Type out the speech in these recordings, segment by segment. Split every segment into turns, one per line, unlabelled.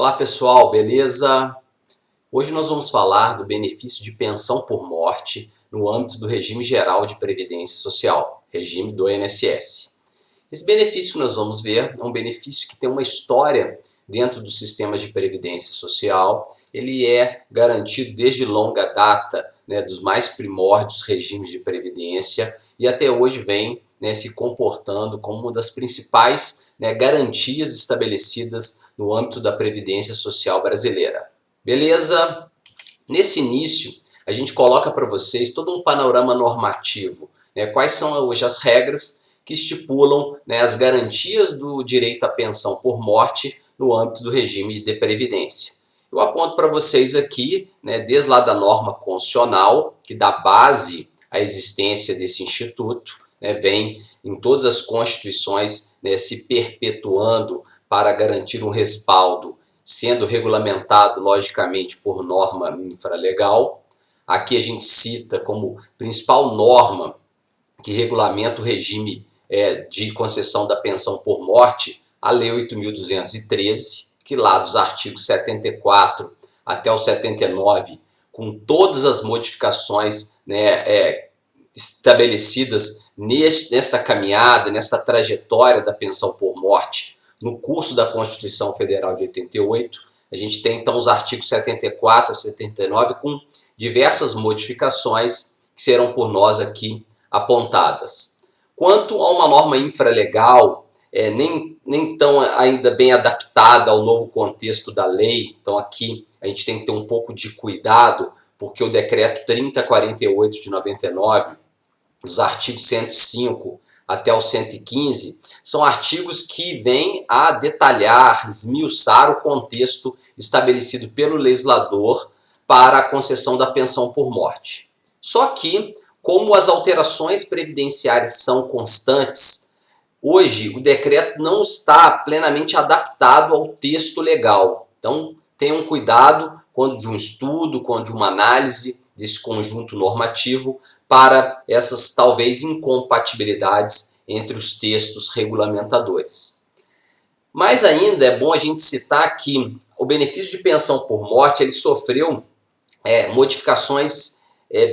Olá pessoal, beleza? Hoje nós vamos falar do benefício de pensão por morte no âmbito do regime geral de previdência social, regime do INSS. Esse benefício que nós vamos ver é um benefício que tem uma história dentro dos sistemas de previdência social. Ele é garantido desde longa data, dos mais primórdios regimes de previdência e até hoje vem se comportando como uma das principais garantias estabelecidas no âmbito da Previdência Social brasileira. Beleza? Nesse início, a gente coloca para vocês todo um panorama normativo. Quais são hoje as regras que estipulam as garantias do direito à pensão por morte no âmbito do regime de previdência. Eu aponto para vocês aqui, desde lá da norma constitucional, que dá base à existência desse instituto, vem em todas as constituições se perpetuando para garantir um respaldo, sendo regulamentado, logicamente, por norma infralegal. Aqui a gente cita como principal norma que regulamenta o regime de concessão da pensão por morte a Lei 8.213, que lá dos artigos 74 até o 79, com todas as modificações estabelecidas nessa caminhada, nessa trajetória da pensão por morte, no curso da Constituição Federal de 88, a gente tem então os artigos 74 a 79 com diversas modificações que serão por nós aqui apontadas. Quanto a uma norma infralegal, nem tão ainda bem adaptada ao novo contexto da lei, então aqui a gente tem que ter um pouco de cuidado, porque o decreto 3048 de 99, dos artigos 105 até o 115, são artigos que vêm a detalhar, esmiuçar o contexto estabelecido pelo legislador para a concessão da pensão por morte. Só que, como as alterações previdenciárias são constantes, hoje o decreto não está plenamente adaptado ao texto legal. Então, tenham cuidado quando de um estudo, quando de uma análise desse conjunto normativo para essas talvez incompatibilidades entre os textos regulamentadores. Mais ainda é bom a gente citar que o benefício de pensão por morte ele sofreu modificações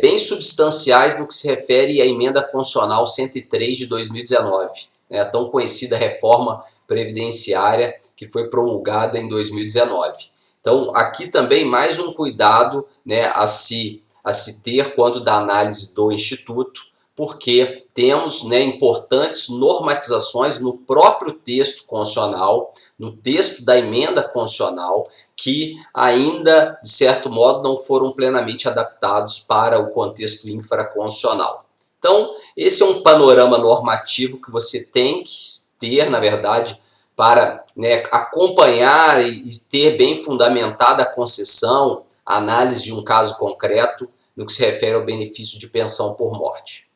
bem substanciais no que se refere à emenda constitucional 103 de 2019, a tão conhecida reforma previdenciária que foi promulgada em 2019. Então, aqui também mais um cuidado a se ter quanto da análise do Instituto, porque temos importantes normatizações no próprio texto constitucional, no texto da emenda constitucional, que ainda, de certo modo, não foram plenamente adaptados para o contexto infraconstitucional. Então, esse é um panorama normativo que você tem que ter, na verdade, para acompanhar e ter bem fundamentada a concessão, a análise de um caso concreto no que se refere ao benefício de pensão por morte.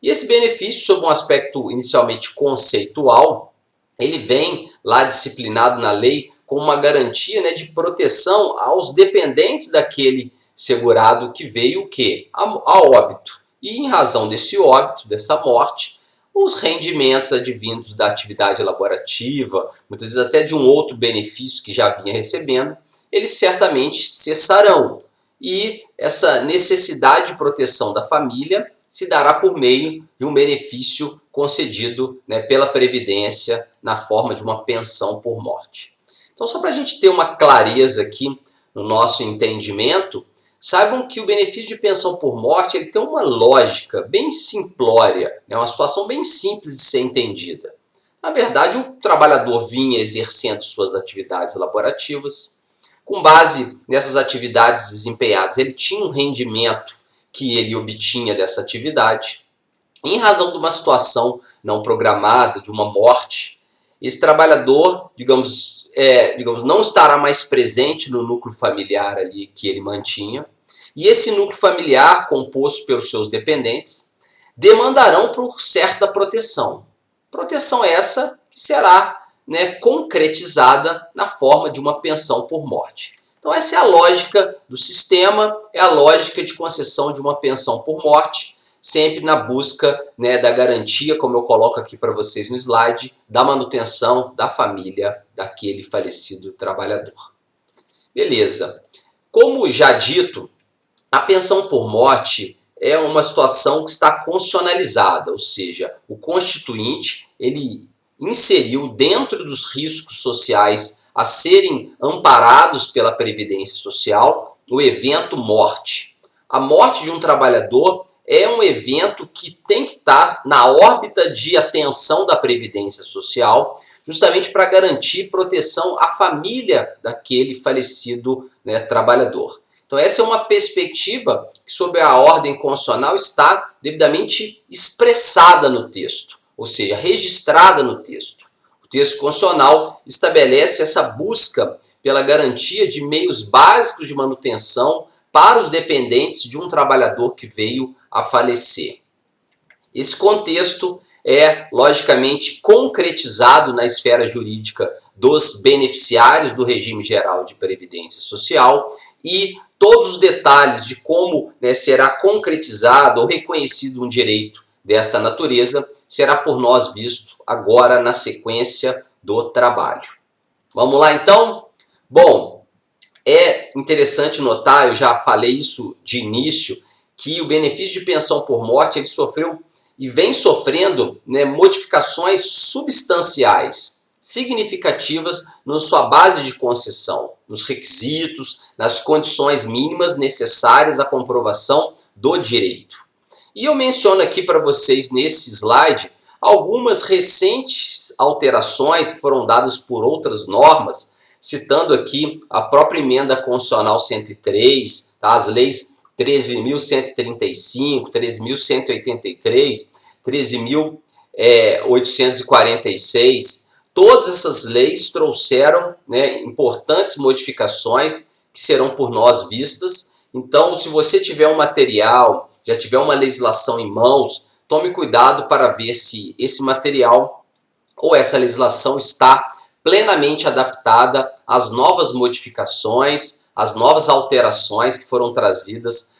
E esse benefício, sob um aspecto inicialmente conceitual, ele vem lá disciplinado na lei com uma garantia de proteção aos dependentes daquele segurado que veio a óbito. E em razão desse óbito, dessa morte, os rendimentos advindos da atividade laborativa, muitas vezes até de um outro benefício que já vinha recebendo, eles certamente cessarão. E essa necessidade de proteção da família se dará por meio de um benefício concedido pela Previdência na forma de uma pensão por morte. Então, só para a gente ter uma clareza aqui no nosso entendimento, saibam que o benefício de pensão por morte ele tem uma lógica bem simplória, uma situação bem simples de ser entendida. Na verdade, o trabalhador vinha exercendo suas atividades laborativas. Com base nessas atividades desempenhadas, ele tinha um rendimento que ele obtinha dessa atividade. Em razão de uma situação não programada, de uma morte, esse trabalhador, digamos, não estará mais presente no núcleo familiar ali que ele mantinha. E esse núcleo familiar, composto pelos seus dependentes, demandarão por certa proteção. Proteção essa que será concretizada na forma de uma pensão por morte. Então essa é a lógica do sistema, é a lógica de concessão de uma pensão por morte, sempre na busca da garantia, como eu coloco aqui para vocês no slide, da manutenção da família daquele falecido trabalhador. Beleza. Como já dito, a pensão por morte é uma situação que está constitucionalizada, ou seja, o Constituinte ele inseriu dentro dos riscos sociais a serem amparados pela Previdência Social o evento morte. A morte de um trabalhador é um evento que tem que estar na órbita de atenção da Previdência Social, justamente para garantir proteção à família daquele falecido, né, trabalhador. Então essa é uma perspectiva que, sob a ordem constitucional, está devidamente expressada no texto, ou seja, registrada no texto. O texto constitucional estabelece essa busca pela garantia de meios básicos de manutenção para os dependentes de um trabalhador que veio a falecer. Esse contexto é, logicamente, concretizado na esfera jurídica dos beneficiários do regime geral de previdência social, e todos os detalhes de como, né, será concretizado ou reconhecido um direito desta natureza será por nós visto agora na sequência do trabalho. Vamos lá então? Bom, é interessante notar, eu já falei isso de início, que o benefício de pensão por morte ele sofreu e vem sofrendo, né, modificações substanciais, significativas na sua base de concessão, nos requisitos, nas condições mínimas necessárias à comprovação do direito. E eu menciono aqui para vocês nesse slide algumas recentes alterações que foram dadas por outras normas, citando aqui a própria emenda constitucional 103, tá? As leis 13.135, 13.183, 13.846, todas essas leis trouxeram, né, importantes modificações que serão por nós vistas. Então, se você tiver um material, já tiver uma legislação em mãos, tome cuidado para ver se esse material ou essa legislação está plenamente adaptada às novas modificações, às novas alterações que foram trazidas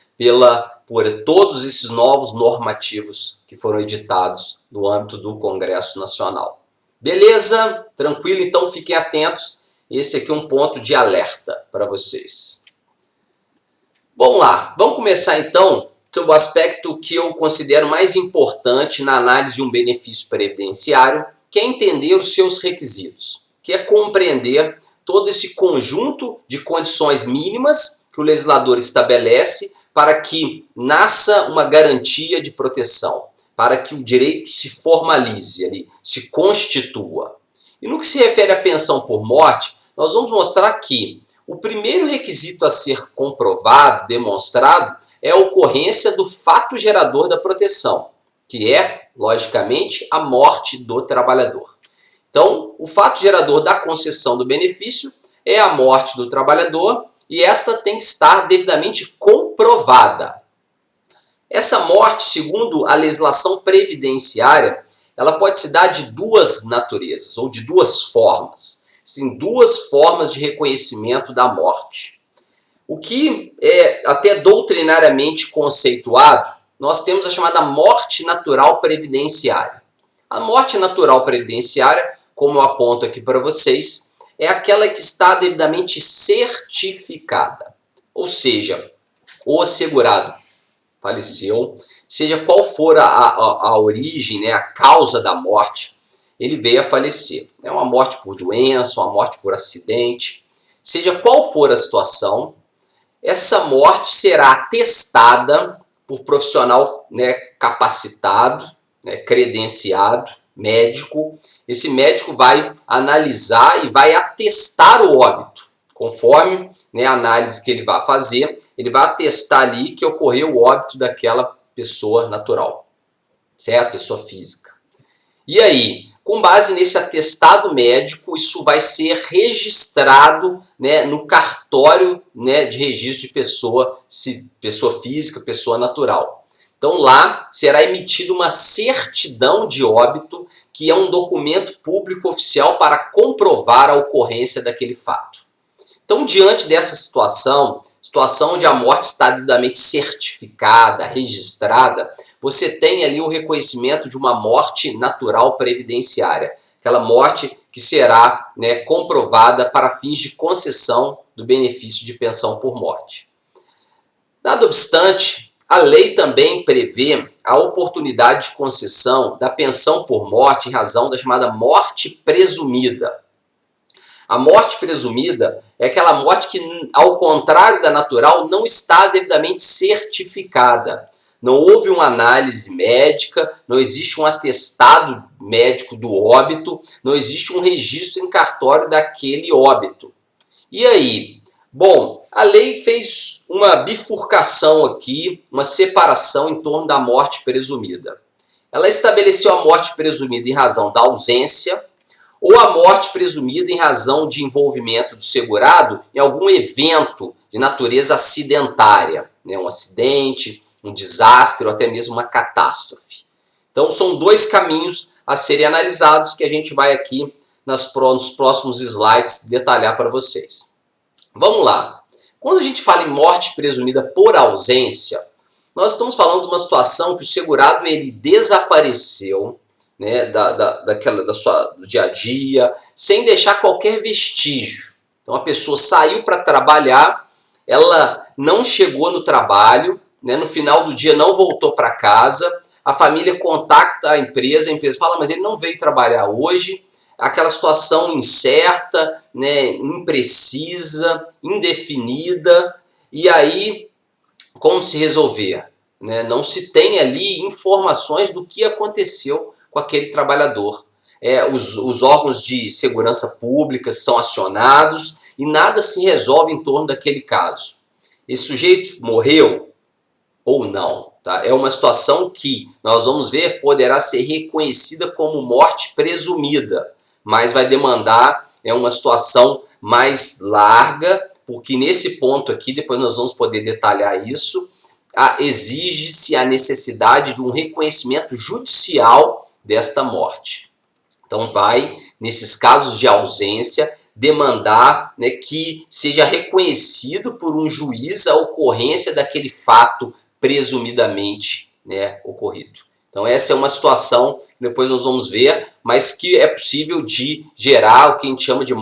por todos esses novos normativos que foram editados no âmbito do Congresso Nacional. Beleza? Tranquilo? Então fiquem atentos. Esse aqui é um ponto de alerta para vocês. Vamos lá, vamos começar então sobre o aspecto que eu considero mais importante na análise de um benefício previdenciário, que é entender os seus requisitos, que é compreender todo esse conjunto de condições mínimas que o legislador estabelece para que nasça uma garantia de proteção, para que o direito se formalize ali, se constitua. E no que se refere à pensão por morte, nós vamos mostrar que o primeiro requisito a ser comprovado, demonstrado, é a ocorrência do fato gerador da proteção, que é, logicamente, a morte do trabalhador. Então, o fato gerador da concessão do benefício é a morte do trabalhador e esta tem que estar devidamente comprovada. Essa morte, segundo a legislação previdenciária, ela pode se dar de duas naturezas ou de duas formas. Sim, duas formas de reconhecimento da morte. O que é até doutrinariamente conceituado, nós temos a chamada morte natural previdenciária. A morte natural previdenciária, como eu aponto aqui para vocês, é aquela que está devidamente certificada. Ou seja, o segurado faleceu, seja qual for a origem, né, a causa da morte, ele veio a falecer. É uma morte por doença, uma morte por acidente, seja qual for a situação, essa morte será atestada por profissional, né, capacitado, né, credenciado, médico. Esse médico vai analisar e vai atestar o óbito. Conforme, né, a análise que ele vai fazer, ele vai atestar ali que ocorreu o óbito daquela pessoa natural, certo? Pessoa física. E aí, com base nesse atestado médico, isso vai ser registrado, né, no cartório, né, de registro de pessoa física, pessoa natural. Então lá será emitida uma certidão de óbito, que é um documento público oficial para comprovar a ocorrência daquele fato. Então, diante dessa situação onde a morte está devidamente certificada, registrada, você tem ali o reconhecimento de uma morte natural previdenciária. Aquela morte que será, né, comprovada para fins de concessão do benefício de pensão por morte. Nada obstante, a lei também prevê a oportunidade de concessão da pensão por morte em razão da chamada morte presumida. A morte presumida é aquela morte que, ao contrário da natural, não está devidamente certificada. Não houve uma análise médica, não existe um atestado médico do óbito, não existe um registro em cartório daquele óbito. E aí? Bom, a lei fez uma bifurcação aqui, uma separação em torno da morte presumida. Ela estabeleceu a morte presumida em razão da ausência ou a morte presumida em razão de envolvimento do segurado em algum evento de natureza acidentária, né? Um acidente, um desastre ou até mesmo uma catástrofe. Então são dois caminhos a serem analisados que a gente vai aqui nos próximos slides detalhar para vocês. Vamos lá. Quando a gente fala em morte presumida por ausência, nós estamos falando de uma situação que o segurado ele desapareceu, né, do dia a dia, sem deixar qualquer vestígio. Então a pessoa saiu para trabalhar, ela não chegou no trabalho, né, no final do dia não voltou para casa, a família contacta a empresa fala, mas ele não veio trabalhar hoje, aquela situação incerta, né, imprecisa, indefinida, e aí como se resolver? Né? Não se tem ali informações do que aconteceu com aquele trabalhador. Os órgãos de segurança pública são acionados e nada se resolve em torno daquele caso. Esse sujeito morreu ou não? Tá? É uma situação que, nós vamos ver, poderá ser reconhecida como morte presumida, mas vai demandar uma situação mais larga, porque nesse ponto aqui, depois nós vamos poder detalhar isso, exige-se a necessidade de um reconhecimento judicial desta morte. Então vai, nesses casos de ausência, demandar, né, que seja reconhecido por um juiz a ocorrência daquele fato presumidamente, né, ocorrido. Então essa é uma situação que depois nós vamos ver, mas que é possível de gerar o que a gente chama de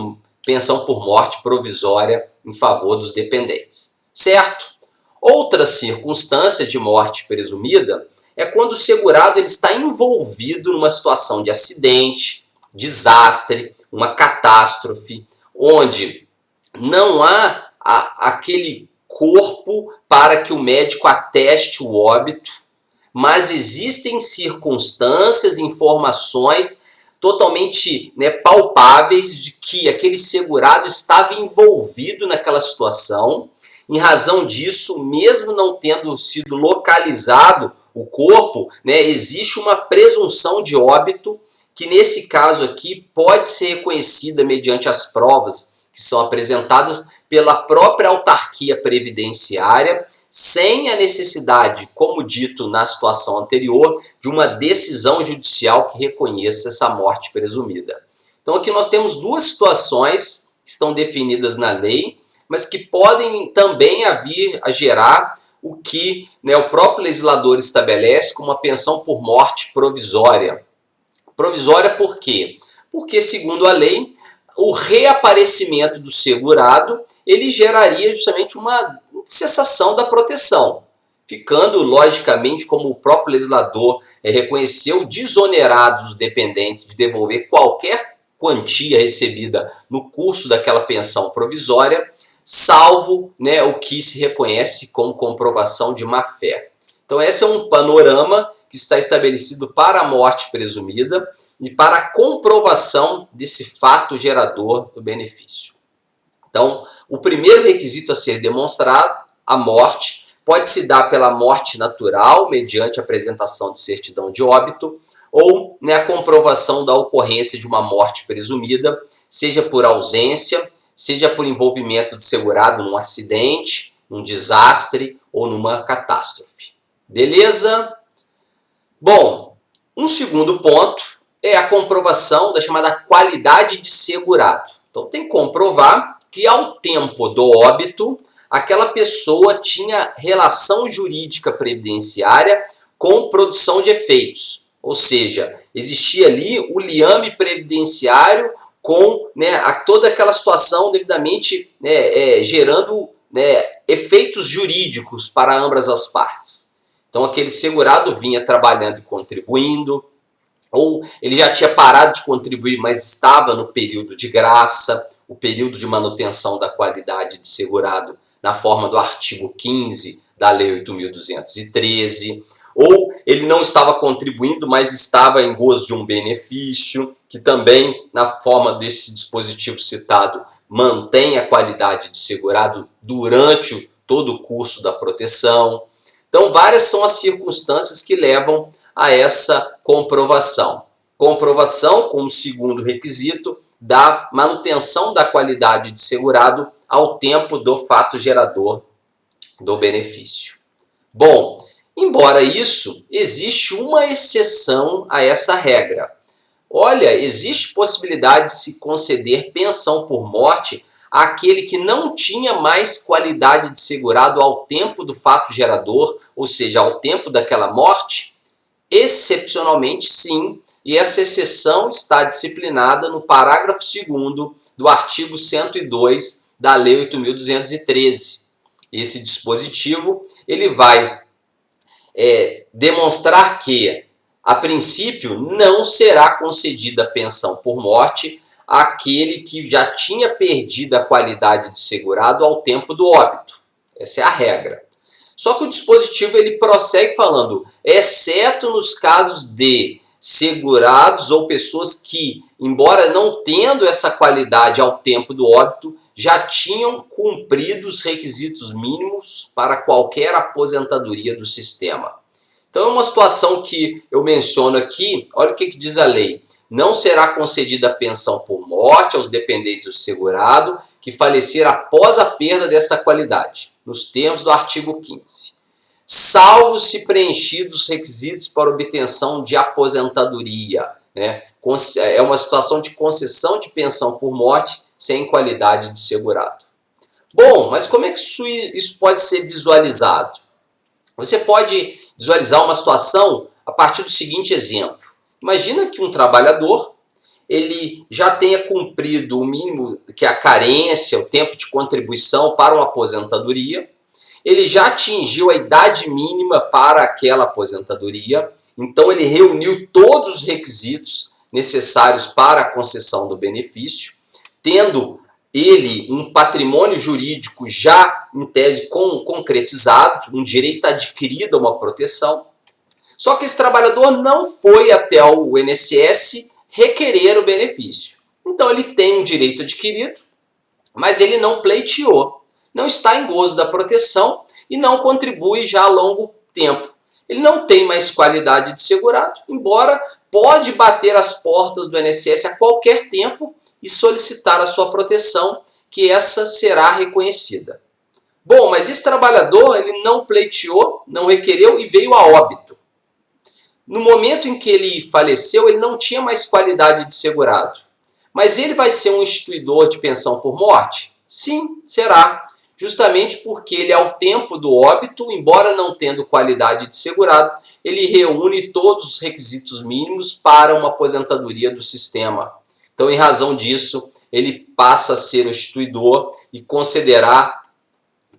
pensão por morte provisória em favor dos dependentes. Certo? Outra circunstância de morte presumida é quando o segurado ele está envolvido numa situação de acidente, desastre, uma catástrofe, onde não há aquele corpo para que o médico ateste o óbito, mas existem circunstâncias, informações totalmente, né, palpáveis de que aquele segurado estava envolvido naquela situação. Em razão disso, mesmo não tendo sido localizado o corpo, né, existe uma presunção de óbito que nesse caso aqui pode ser reconhecida mediante as provas que são apresentadas pela própria autarquia previdenciária, sem a necessidade, como dito na situação anterior, de uma decisão judicial que reconheça essa morte presumida. Então aqui nós temos duas situações que estão definidas na lei, mas que podem também vir a gerar o que, né, o próprio legislador estabelece como uma pensão por morte provisória. Provisória por quê? Porque, segundo a lei, o reaparecimento do segurado ele geraria justamente uma cessação da proteção, ficando, logicamente, como o próprio legislador reconheceu, desonerados os dependentes de devolver qualquer quantia recebida no curso daquela pensão provisória, salvo, né, o que se reconhece como comprovação de má-fé. Então esse é um panorama que está estabelecido para a morte presumida e para a comprovação desse fato gerador do benefício. Então, o primeiro requisito a ser demonstrado, a morte, pode se dar pela morte natural, mediante a apresentação de certidão de óbito, ou, né, a comprovação da ocorrência de uma morte presumida, seja por ausência, seja por envolvimento de segurado num acidente, num desastre ou numa catástrofe. Beleza? Bom, um segundo ponto é a comprovação da chamada qualidade de segurado. Então tem que comprovar que ao tempo do óbito, aquela pessoa tinha relação jurídica previdenciária com produção de efeitos. Ou seja, existia ali o liame previdenciário com, né, toda aquela situação devidamente, né, gerando, né, efeitos jurídicos para ambas as partes. Então aquele segurado vinha trabalhando e contribuindo, ou ele já tinha parado de contribuir, mas estava no período de graça, o período de manutenção da qualidade de segurado na forma do artigo 15 da Lei 8.213, ou ele não estava contribuindo, mas estava em gozo de um benefício, que também, na forma desse dispositivo citado, mantém a qualidade de segurado durante todo o curso da proteção. Então, várias são as circunstâncias que levam a essa comprovação. Comprovação como segundo requisito da manutenção da qualidade de segurado ao tempo do fato gerador do benefício. Bom, embora isso, existe uma exceção a essa regra. Olha, existe possibilidade de se conceder pensão por morte àquele que não tinha mais qualidade de segurado ao tempo do fato gerador, ou seja, ao tempo daquela morte? Excepcionalmente, sim, e essa exceção está disciplinada no parágrafo 2º do artigo 102 da Lei 8.213. Esse dispositivo ele vai demonstrar que, a princípio, não será concedida pensão por morte àquele que já tinha perdido a qualidade de segurado ao tempo do óbito. Essa é a regra. Só que o dispositivo ele prossegue falando, exceto nos casos de segurados ou pessoas que, embora não tendo essa qualidade ao tempo do óbito, já tinham cumprido os requisitos mínimos para qualquer aposentadoria do sistema. Então é uma situação que eu menciono aqui, olha o que diz a lei. Não será concedida pensão por morte aos dependentes do segurado que falecer após a perda dessa qualidade, nos termos do artigo 15. Salvo se preenchidos os requisitos para obtenção de aposentadoria. Né? É uma situação de concessão de pensão por morte sem qualidade de segurado. Bom, mas como é que isso pode ser visualizado? Você pode visualizar uma situação a partir do seguinte exemplo. Imagina que um trabalhador ele já tenha cumprido o mínimo que é a carência, o tempo de contribuição para uma aposentadoria, ele já atingiu a idade mínima para aquela aposentadoria, então ele reuniu todos os requisitos necessários para a concessão do benefício, tendo ele um patrimônio jurídico já em tese concretizado, um direito adquirido a uma proteção. Só que esse trabalhador não foi até o INSS requerer o benefício. Então ele tem um direito adquirido, mas ele não pleiteou, não está em gozo da proteção e não contribui já a longo tempo. Ele não tem mais qualidade de segurado, embora pode bater as portas do INSS a qualquer tempo e solicitar a sua proteção, que essa será reconhecida. Bom, mas esse trabalhador ele não pleiteou, não requereu e veio a óbito. No momento em que ele faleceu, ele não tinha mais qualidade de segurado. Mas ele vai ser um instituidor de pensão por morte? Sim, será. Justamente porque ele, ao tempo do óbito, embora não tendo qualidade de segurado, ele reúne todos os requisitos mínimos para uma aposentadoria do sistema. Então, em razão disso, ele passa a ser o instituidor e concederá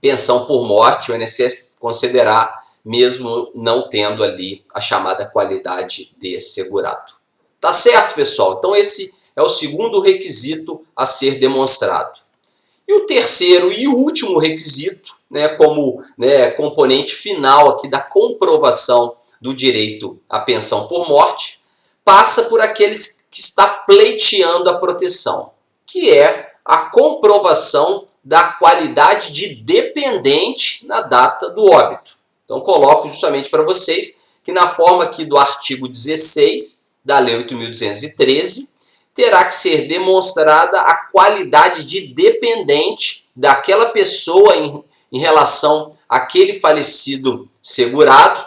pensão por morte, o INSS concederá, mesmo não tendo ali a chamada qualidade de segurado. Tá certo, pessoal? Então esse é o segundo requisito a ser demonstrado. E o terceiro e último requisito, como componente final aqui da comprovação do direito à pensão por morte, passa por aqueles que está pleiteando a proteção, que é a comprovação da qualidade de dependente na data do óbito. Então, coloco justamente para vocês que na forma aqui do artigo 16 da Lei 8.213, terá que ser demonstrada a qualidade de dependente daquela pessoa em relação àquele falecido segurado,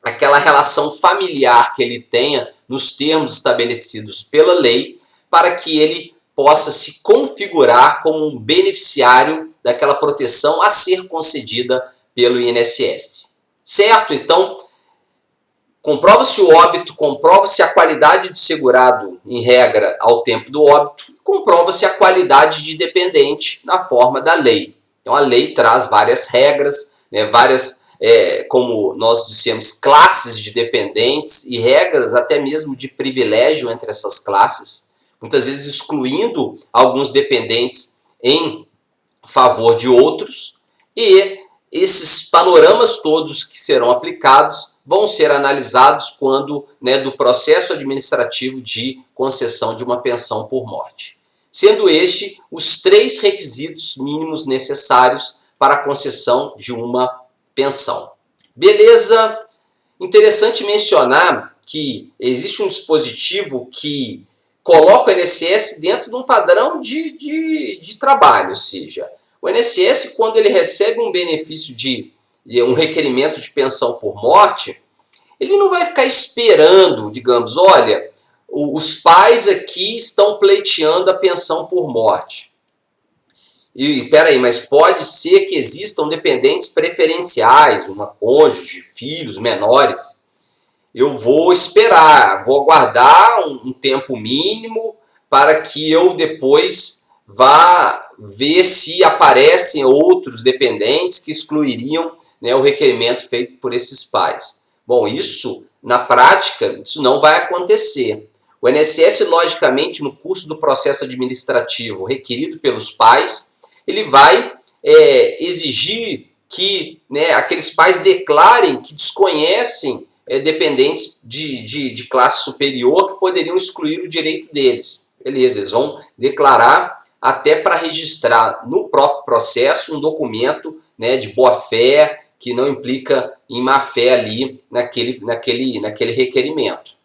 aquela relação familiar que ele tenha nos termos estabelecidos pela lei, para que ele possa se configurar como um beneficiário daquela proteção a ser concedida pelo INSS. Certo? Então, comprova-se o óbito, comprova-se a qualidade de segurado em regra ao tempo do óbito, comprova-se a qualidade de dependente na forma da lei. Então a lei traz várias regras, né, como nós dissemos, classes de dependentes e regras até mesmo de privilégio entre essas classes, muitas vezes excluindo alguns dependentes em favor de outros, e esses panoramas todos que serão aplicados vão ser analisados quando, né, do processo administrativo de concessão de uma pensão por morte, sendo este os 3 requisitos mínimos necessários para a concessão de uma pensão. Beleza? Interessante mencionar que existe um dispositivo que coloca o INSS dentro de um padrão de trabalho, ou seja, o INSS, quando ele recebe um benefício um requerimento de pensão por morte, ele não vai ficar esperando, digamos, olha, os pais aqui estão pleiteando a pensão por morte. E peraí, mas pode ser que existam dependentes preferenciais, uma cônjuge, filhos menores. Eu vou esperar, vou aguardar um tempo mínimo para que eu depois vá ver se aparecem outros dependentes que excluiriam, né, o requerimento feito por esses pais. Bom, isso, na prática, isso não vai acontecer. O INSS, logicamente, no curso do processo administrativo requerido pelos pais, ele vai exigir que, né, aqueles pais declarem que desconhecem dependentes de classe superior que poderiam excluir o direito deles. Beleza, eles vão declarar até para registrar no próprio processo um documento, né, de boa-fé, que não implica em má-fé ali naquele requerimento.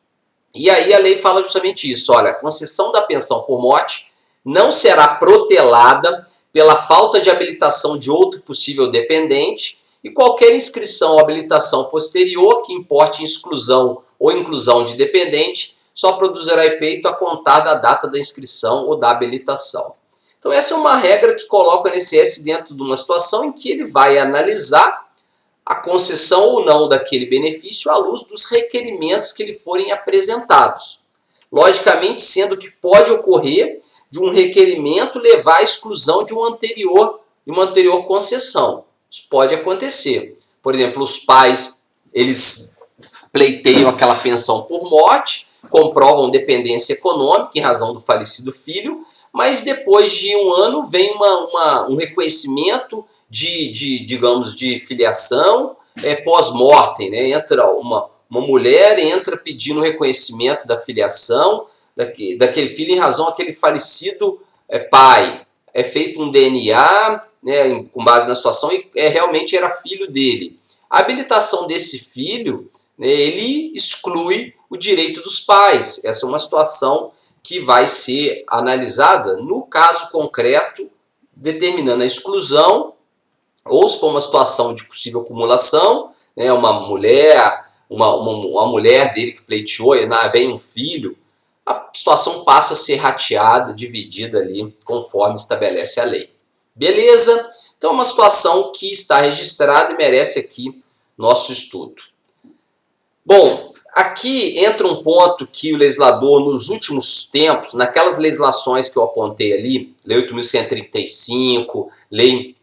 E aí a lei fala justamente isso, olha, a concessão da pensão por morte não será protelada pela falta de habilitação de outro possível dependente e qualquer inscrição ou habilitação posterior que importe exclusão ou inclusão de dependente só produzirá efeito a contar da data da inscrição ou da habilitação. Então essa é uma regra que coloca o INSS dentro de uma situação em que ele vai analisar a concessão ou não daquele benefício à luz dos requerimentos que lhe forem apresentados. Logicamente, sendo que pode ocorrer de um requerimento levar à exclusão de uma anterior concessão. Isso pode acontecer. Por exemplo, os pais, eles pleiteiam aquela pensão por morte, comprovam dependência econômica em razão do falecido filho, mas depois de um ano vem um reconhecimento digamos, de filiação pós-mortem, né? Entra uma mulher, entra pedindo reconhecimento da filiação daquele filho em razão daquele falecido pai. É feito um DNA, né, com base na situação e realmente era filho dele. A habilitação desse filho, né, ele exclui o direito dos pais. Essa é uma situação que vai ser analisada no caso concreto, determinando a exclusão, ou se for uma situação de possível acumulação, né, uma mulher dele que pleiteou, e vem um filho, a situação passa a ser rateada, dividida ali, conforme estabelece a lei. Beleza? Então é uma situação que está registrada e merece aqui nosso estudo. Bom, aqui entra um ponto que o legislador, nos últimos tempos, naquelas legislações que eu apontei ali, Lei 8.135, Lei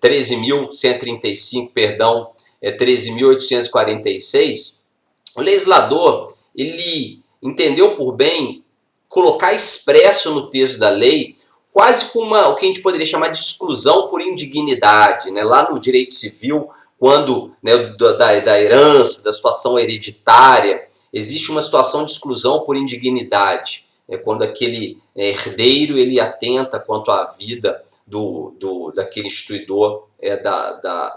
13.135, perdão, 13.846, o legislador, ele entendeu por bem colocar expresso no texto da lei quase como o que a gente poderia chamar de exclusão por indignidade, né? Lá no direito civil, quando, né, da herança, da situação hereditária, existe uma situação de exclusão por indignidade, né, quando aquele herdeiro ele atenta quanto à vida daquele instituidor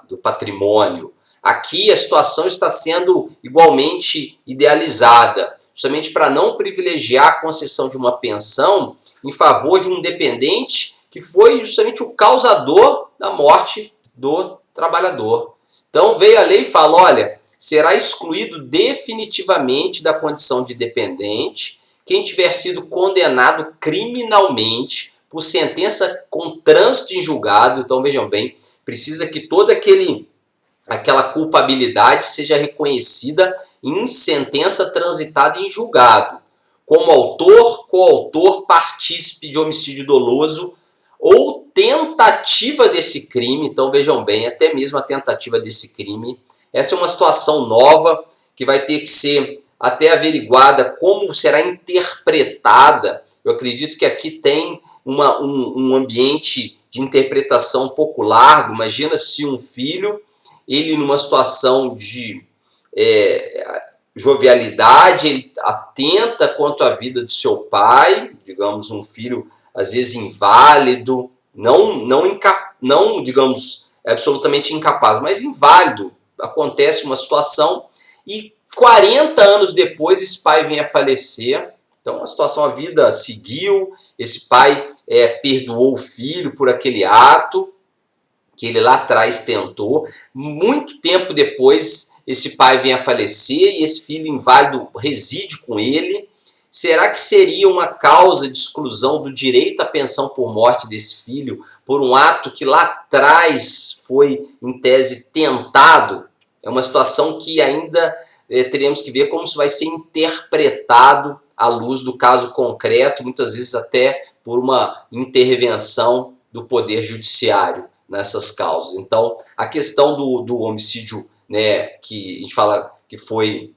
do patrimônio. Aqui a situação está sendo igualmente idealizada, justamente para não privilegiar a concessão de uma pensão em favor de um dependente que foi justamente o causador da morte do trabalhador. Então veio a lei e fala, olha, será excluído definitivamente da condição de dependente quem tiver sido condenado criminalmente por sentença com trânsito em julgado. Então vejam bem, precisa que toda aquela culpabilidade seja reconhecida em sentença transitada em julgado. como autor, coautor, partícipe de homicídio doloso ou tentativa desse crime. Então vejam bem, até mesmo a tentativa desse crime. Essa é uma situação nova que vai ter que ser até averiguada como será interpretada. Eu acredito que aqui tem um ambiente de interpretação um pouco largo. Imagina se um filho, ele numa situação de jovialidade, ele atenta quanto à vida do seu pai, digamos um filho às vezes inválido, não digamos absolutamente incapaz, mas inválido. Acontece uma situação e 40 anos depois esse pai vem a falecer. Então a situação, a vida seguiu, esse pai perdoou o filho por aquele ato que ele lá atrás tentou. Muito tempo depois esse pai vem a falecer e esse filho inválido reside com ele. Será que seria uma causa de exclusão do direito à pensão por morte desse filho por um ato que lá atrás foi, em tese, tentado? É uma situação que ainda teremos que ver como isso vai ser interpretado à luz do caso concreto, muitas vezes até por uma intervenção do Poder Judiciário nessas causas. Então, a questão do homicídio, né, que a gente fala que foi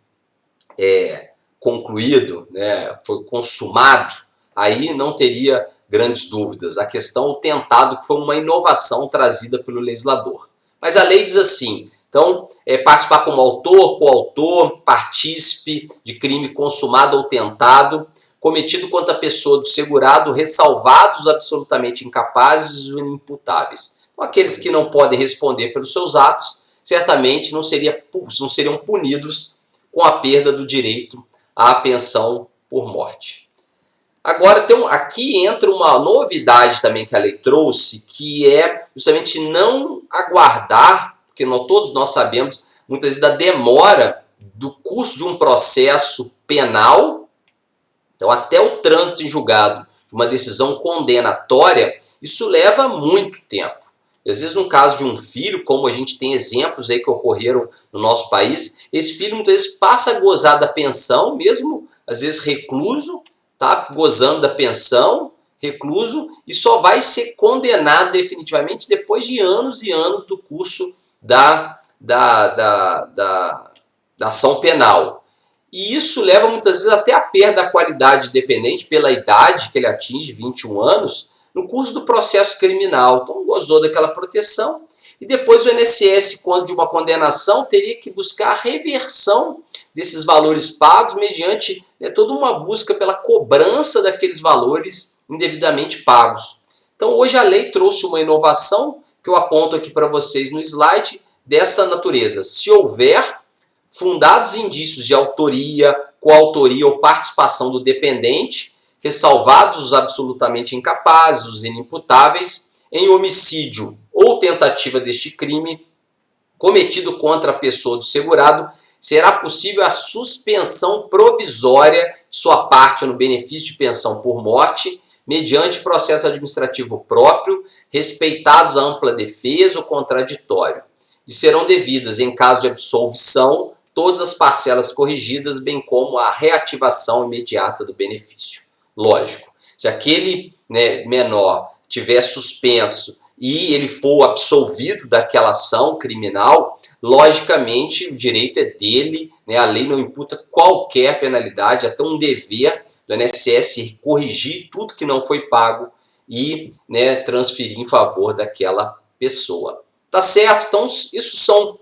concluído, né, foi consumado, aí não teria grandes dúvidas. A questão, o tentado, que foi uma inovação trazida pelo legislador. Mas a lei diz assim, então, participar como autor, coautor, partícipe de crime consumado ou tentado, cometido contra a pessoa do segurado, ressalvados absolutamente incapazes ou inimputáveis. Então, aqueles que não podem responder pelos seus atos, certamente não seriam punidos com a perda do direito à pensão por morte. Agora, aqui entra uma novidade também que a lei trouxe, que é justamente não aguardar, porque todos nós sabemos, muitas vezes, da demora do curso de um processo penal, então até o trânsito em julgado de uma decisão condenatória, isso leva muito tempo. E, às vezes, no caso de um filho, como a gente tem exemplos aí que ocorreram no nosso país, esse filho muitas vezes passa a gozar da pensão, mesmo às vezes recluso, tá gozando da pensão, recluso, e só vai ser condenado definitivamente depois de anos e anos do curso da ação penal. E isso leva muitas vezes até a perda da qualidade dependente pela idade que ele atinge, 21 anos, no curso do processo criminal. Então gozou daquela proteção e depois o INSS, quando de uma condenação, teria que buscar a reversão desses valores pagos mediante toda uma busca pela cobrança daqueles valores indevidamente pagos. Então hoje a lei trouxe uma inovação que eu aponto aqui para vocês no slide dessa natureza. Se houver fundados indícios de autoria, coautoria ou participação do dependente, ressalvados os absolutamente incapazes, os inimputáveis, em homicídio ou tentativa deste crime cometido contra a pessoa do segurado, será possível a suspensão provisória de sua parte no benefício de pensão por morte, mediante processo administrativo próprio, respeitados a ampla defesa ou contraditório, e serão devidas, em caso de absolvição, todas as parcelas corrigidas, bem como a reativação imediata do benefício. Lógico, se aquele menor tiver suspenso e ele for absolvido daquela ação criminal, logicamente o direito é dele, a lei não imputa qualquer penalidade, até um dever do INSS corrigir tudo que não foi pago e transferir em favor daquela pessoa. Tá certo? Então isso são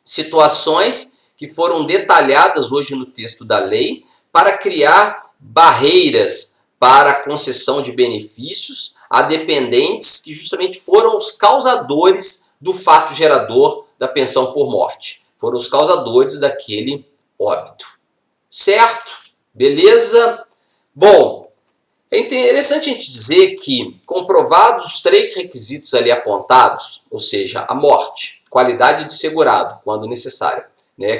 situações que foram detalhadas hoje no texto da lei para criar barreiras para a concessão de benefícios a dependentes que justamente foram os causadores do fato gerador da pensão por morte. Foram os causadores daquele óbito. Certo? Beleza? Bom, é interessante a gente dizer que, comprovados os 3 requisitos ali apontados, ou seja, a morte, qualidade de segurado, quando necessário,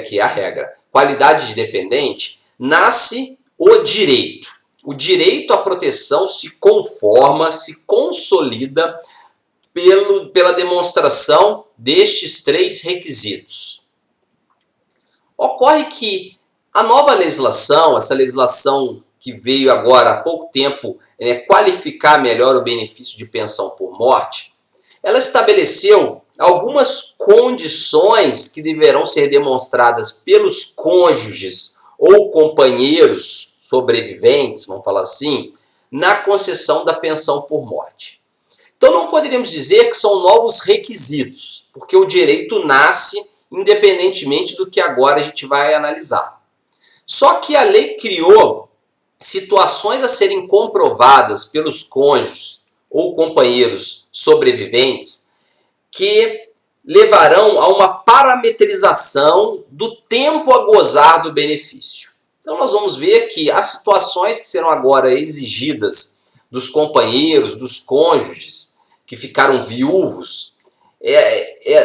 que é a regra, qualidade de dependente, nasce o direito. O direito à proteção se conforma, se consolida pela demonstração destes 3 requisitos. Ocorre que a nova legislação, essa legislação que veio agora há pouco tempo qualificar melhor o benefício de pensão por morte, ela estabeleceu algumas condições que deverão ser demonstradas pelos cônjuges ou companheiros sobreviventes, vamos falar assim, na concessão da pensão por morte. Então não poderíamos dizer que são novos requisitos, porque o direito nasce independentemente do que agora a gente vai analisar. Só que a lei criou situações a serem comprovadas pelos cônjuges ou companheiros sobreviventes que levarão a uma parametrização do tempo a gozar do benefício. Então nós vamos ver que as situações que serão agora exigidas dos companheiros, dos cônjuges que ficaram viúvos,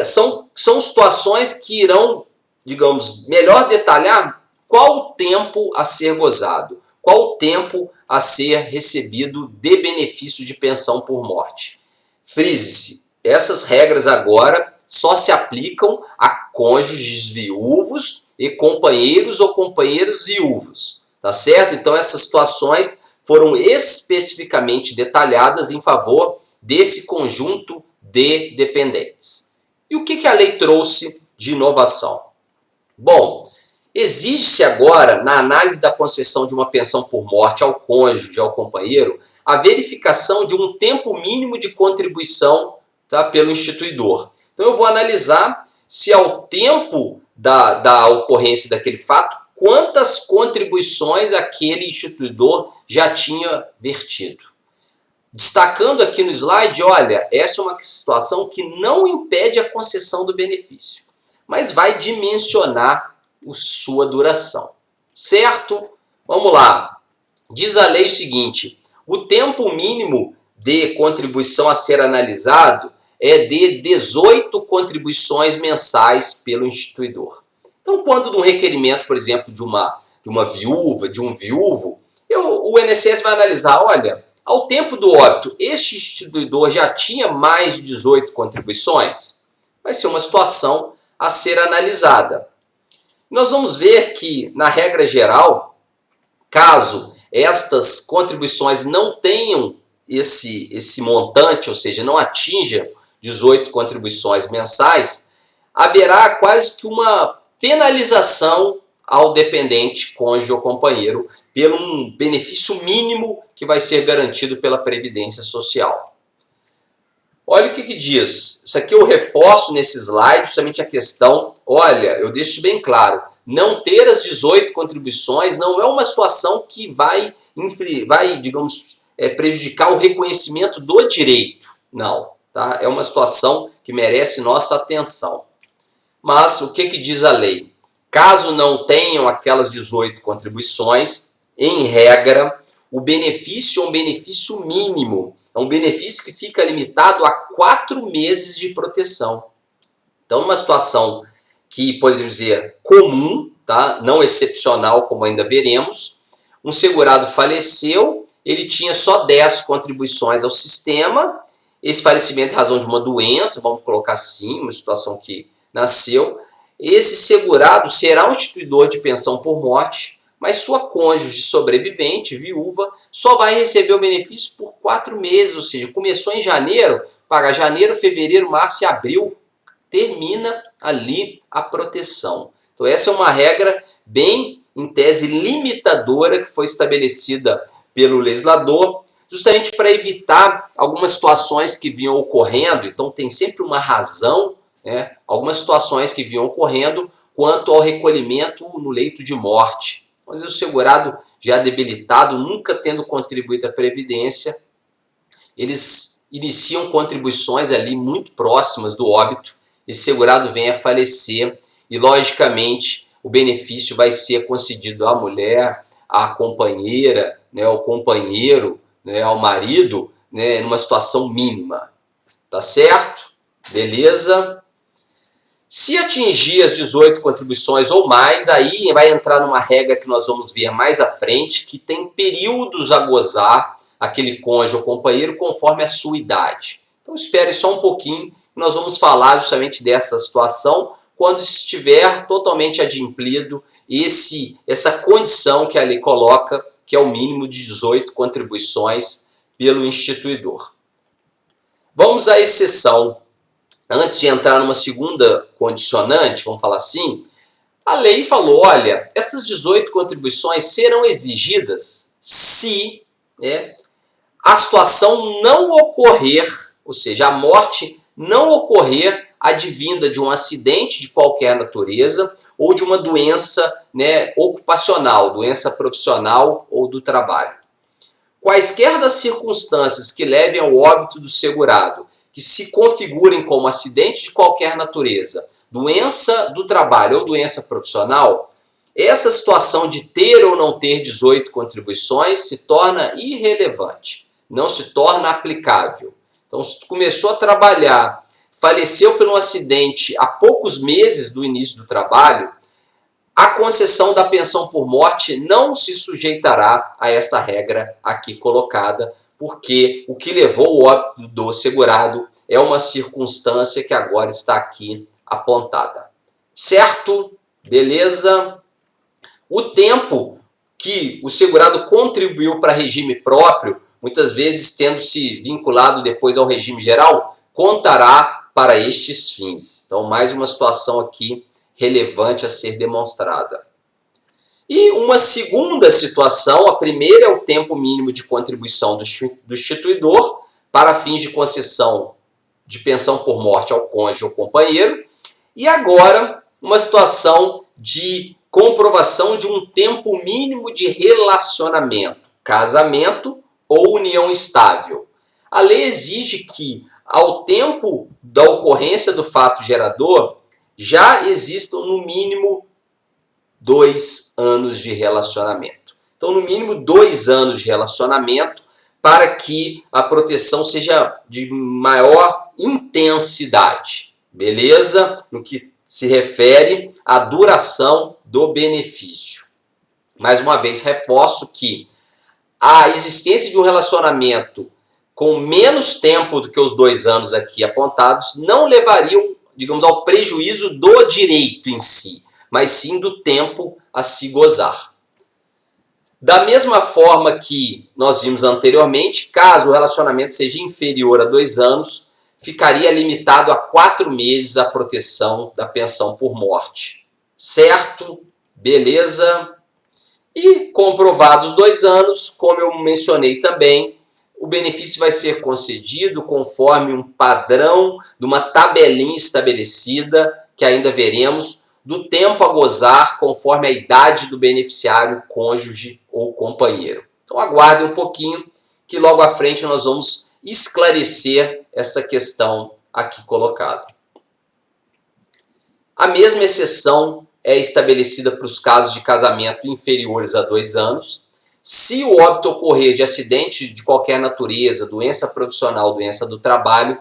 são situações que irão, digamos, melhor detalhar qual o tempo a ser gozado, qual o tempo a ser recebido de benefício de pensão por morte. Frise-se, essas regras agora só se aplicam a cônjuges viúvos e companheiros ou companheiros viúvos, tá certo? Então essas situações foram especificamente detalhadas em favor desse conjunto de dependentes. E o que a lei trouxe de inovação? Bom, exige-se agora, na análise da concessão de uma pensão por morte ao cônjuge, ao companheiro, a verificação de um tempo mínimo de contribuição, tá, pelo instituidor. Então eu vou analisar se ao tempo da ocorrência daquele fato, quantas contribuições aquele instituidor já tinha vertido. Destacando aqui no slide, olha, essa é uma situação que não impede a concessão do benefício, mas vai dimensionar sua duração. Certo? Vamos lá. Diz a lei o seguinte: o tempo mínimo de contribuição a ser analisado é de 18 contribuições mensais pelo instituidor. Então, quando no requerimento, por exemplo, de uma viúva, de um viúvo, o INSS vai analisar, olha, ao tempo do óbito, este instituidor já tinha mais de 18 contribuições? Vai ser uma situação a ser analisada. Nós vamos ver que, na regra geral, caso estas contribuições não tenham esse montante, ou seja, não atinjam 18 contribuições mensais, haverá quase que uma penalização ao dependente, cônjuge ou companheiro, pelo um benefício mínimo que vai ser garantido pela Previdência Social. Olha o que diz. Isso aqui eu reforço nesse slide, justamente a questão, olha, eu deixo bem claro, não ter as 18 contribuições não é uma situação que vai digamos, prejudicar o reconhecimento do direito. Não, tá? É uma situação que merece nossa atenção. Mas o que diz a lei? Caso não tenham aquelas 18 contribuições, em regra, o benefício é um benefício mínimo. É um benefício que fica limitado a 4 meses de proteção. Então, numa situação que poderíamos dizer comum, tá? Não excepcional, como ainda veremos, um segurado faleceu, ele tinha só 10 contribuições ao sistema, esse falecimento em razão de uma doença, vamos colocar assim, uma situação que nasceu, esse segurado será um instituidor de pensão por morte, mas sua cônjuge sobrevivente, viúva, só vai receber o benefício por 4 meses, ou seja, começou em janeiro, paga janeiro, fevereiro, março e abril, termina ali a proteção. Então essa é uma regra bem, em tese, limitadora que foi estabelecida pelo legislador, justamente para evitar algumas situações que vinham ocorrendo. Então tem sempre uma razão, né? Algumas situações que vinham ocorrendo quanto ao recolhimento no leito de morte. Mas o segurado já debilitado, nunca tendo contribuído à Previdência, eles iniciam contribuições ali muito próximas do óbito, esse segurado vem a falecer e, logicamente, o benefício vai ser concedido à mulher, à companheira, né, ao companheiro, né, ao marido, né, numa situação mínima. Tá certo? Beleza? Se atingir as 18 contribuições ou mais, aí vai entrar numa regra que nós vamos ver mais à frente, que tem períodos a gozar aquele cônjuge ou companheiro conforme a sua idade. Então espere só um pouquinho, nós vamos falar justamente dessa situação quando estiver totalmente adimplido essa condição que a lei coloca, que é o mínimo de 18 contribuições pelo instituidor. Vamos à exceção. Antes de entrar numa segunda condicionante, vamos falar assim, a lei falou, olha, essas 18 contribuições serão exigidas se a situação não ocorrer, ou seja, a morte não ocorrer advinda de um acidente de qualquer natureza ou de uma doença ocupacional, doença profissional ou do trabalho. Quaisquer das circunstâncias que levem ao óbito do segurado, que se configurem como acidente de qualquer natureza, doença do trabalho ou doença profissional, essa situação de ter ou não ter 18 contribuições se torna irrelevante, não se torna aplicável. Então, se tu começou a trabalhar, faleceu por um acidente há poucos meses do início do trabalho, a concessão da pensão por morte não se sujeitará a essa regra aqui colocada, porque o que levou o óbito do segurado é uma circunstância que agora está aqui apontada. Certo? Beleza? O tempo que o segurado contribuiu para regime próprio, muitas vezes tendo se vinculado depois ao regime geral, contará para estes fins. Então, mais uma situação aqui relevante a ser demonstrada. E uma segunda situação, a primeira é o tempo mínimo de contribuição do instituidor para fins de concessão de pensão por morte ao cônjuge ou companheiro. E agora, uma situação de comprovação de um tempo mínimo de relacionamento, casamento ou união estável. A lei exige que, ao tempo da ocorrência do fato gerador, já existam no mínimo 2 anos de relacionamento. Então, no mínimo 2 anos de relacionamento para que a proteção seja de maior intensidade. Beleza? No que se refere à duração do benefício. Mais uma vez, reforço que a existência de um relacionamento com menos tempo do que os 2 anos aqui apontados não levariam, digamos, ao prejuízo do direito em si, mas sim do tempo a se gozar. Da mesma forma que nós vimos anteriormente, caso o relacionamento seja inferior a 2 anos, ficaria limitado a 4 meses a proteção da pensão por morte. Certo? Beleza? E comprovados 2 anos, como eu mencionei também, o benefício vai ser concedido conforme um padrão de uma tabelinha estabelecida, que ainda veremos, do tempo a gozar conforme a idade do beneficiário, cônjuge ou companheiro. Então aguardem um pouquinho que logo à frente nós vamos esclarecer essa questão aqui colocada. A mesma exceção é estabelecida para os casos de casamento inferiores a 2 anos. Se o óbito ocorrer de acidente de qualquer natureza, doença profissional, doença do trabalho,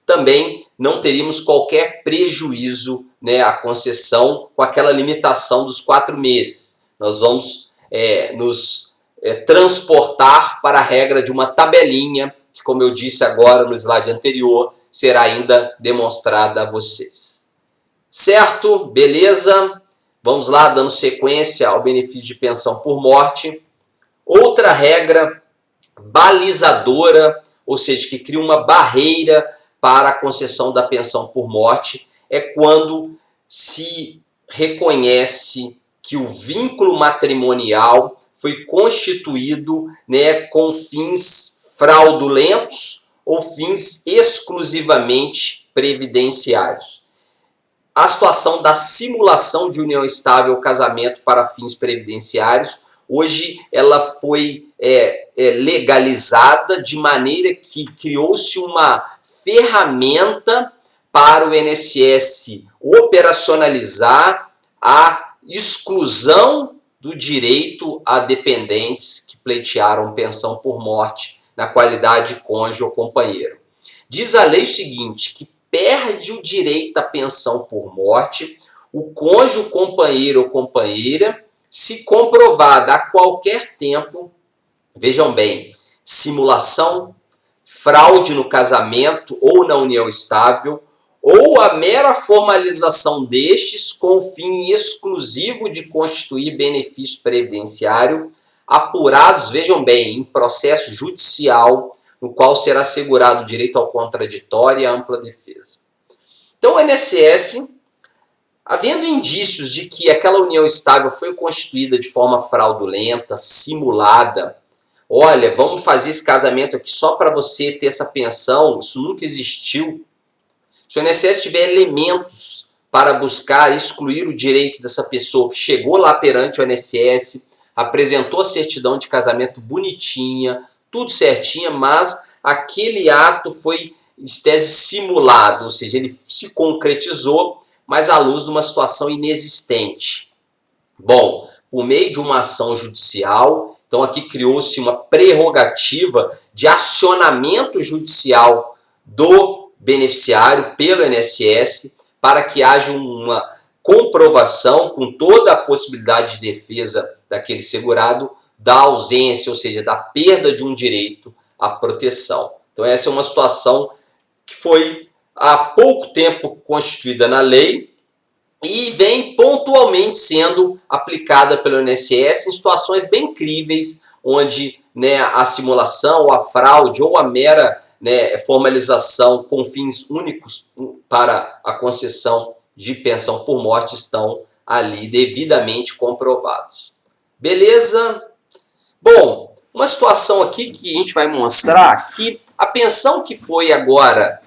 também não teríamos qualquer prejuízo à concessão com aquela limitação dos 4 meses. Nós vamos nos transportar para a regra de uma tabelinha, que, como eu disse agora no slide anterior, será ainda demonstrada a vocês. Certo? Beleza? Vamos lá, dando sequência ao benefício de pensão por morte. Outra regra balizadora, ou seja, que cria uma barreira para a concessão da pensão por morte, é quando se reconhece que o vínculo matrimonial foi constituído com fins fraudulentos ou fins exclusivamente previdenciários. A situação da simulação de união estável ou casamento para fins previdenciários, hoje ela foi legalizada de maneira que criou-se uma ferramenta para o INSS operacionalizar a exclusão do direito a dependentes que pleitearam pensão por morte na qualidade de cônjuge ou companheiro. Diz a lei o seguinte, que perde o direito à pensão por morte o cônjuge, companheiro ou companheira, se comprovada a qualquer tempo, vejam bem, simulação, fraude no casamento ou na união estável, ou a mera formalização destes com o fim exclusivo de constituir benefício previdenciário, apurados, vejam bem, em processo judicial, no qual será assegurado o direito ao contraditório e à ampla defesa. Então o INSS, havendo indícios de que aquela união estável foi constituída de forma fraudulenta, simulada, olha, vamos fazer esse casamento aqui só para você ter essa pensão, isso nunca existiu. Se o INSS tiver elementos para buscar excluir o direito dessa pessoa que chegou lá perante o INSS, apresentou a certidão de casamento bonitinha, tudo certinho, mas aquele ato foi, em tese, simulado, ou seja, ele se concretizou, mas à luz de uma situação inexistente. Bom, por meio de uma ação judicial, então aqui criou-se uma prerrogativa de acionamento judicial do beneficiário pelo INSS para que haja uma comprovação com toda a possibilidade de defesa daquele segurado da ausência, ou seja, da perda de um direito à proteção. Então essa é uma situação que foi há pouco tempo constituída na lei e vem pontualmente sendo aplicada pelo INSS em situações bem incríveis, onde a simulação, a fraude ou a mera formalização com fins únicos para a concessão de pensão por morte estão ali devidamente comprovados. Beleza? Bom, uma situação aqui que a gente vai mostrar que a pensão que foi agora,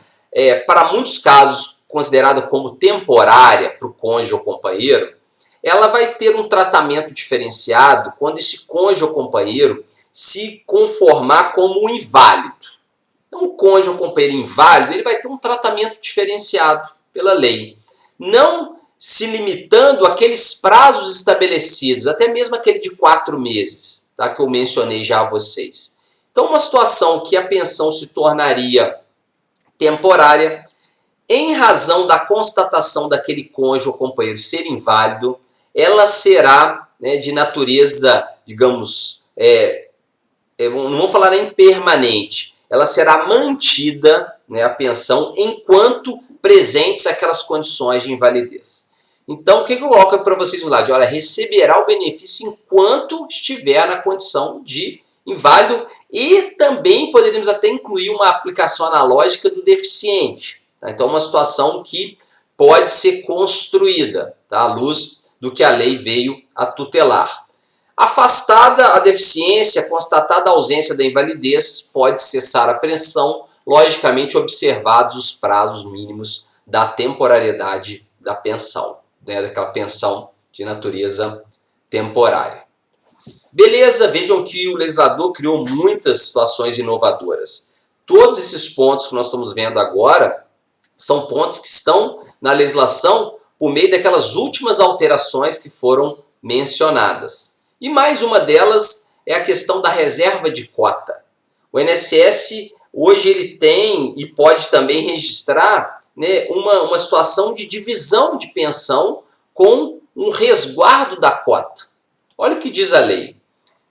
para muitos casos, considerada como temporária para o cônjuge ou companheiro, ela vai ter um tratamento diferenciado quando esse cônjuge ou companheiro se conformar como um inválido. Então, o cônjuge ou companheiro inválido ele vai ter um tratamento diferenciado pela lei, não se limitando àqueles prazos estabelecidos, até mesmo aquele de 4 meses, tá, que eu mencionei já a vocês. Então, uma situação que a pensão se tornaria temporária, em razão da constatação daquele cônjuge ou companheiro ser inválido, ela será de natureza, digamos, não vou falar nem permanente, ela será mantida, a pensão, enquanto presentes aquelas condições de invalidez. Então, o que eu coloco para vocês do lado? Olha, receberá o benefício enquanto estiver na condição de inválido e também poderíamos até incluir uma aplicação analógica do deficiente. Tá? Então, uma situação que pode ser construída, tá? À luz do que a lei veio a tutelar. Afastada a deficiência, constatada a ausência da invalidez, pode cessar a pensão, logicamente observados os prazos mínimos da temporariedade da pensão, daquela pensão de natureza temporária. Beleza, vejam que o legislador criou muitas situações inovadoras. Todos esses pontos que nós estamos vendo agora são pontos que estão na legislação por meio daquelas últimas alterações que foram mencionadas. E mais uma delas é a questão da reserva de cota. O INSS hoje ele tem e pode também registrar uma situação de divisão de pensão com um resguardo da cota. Olha o que diz a lei.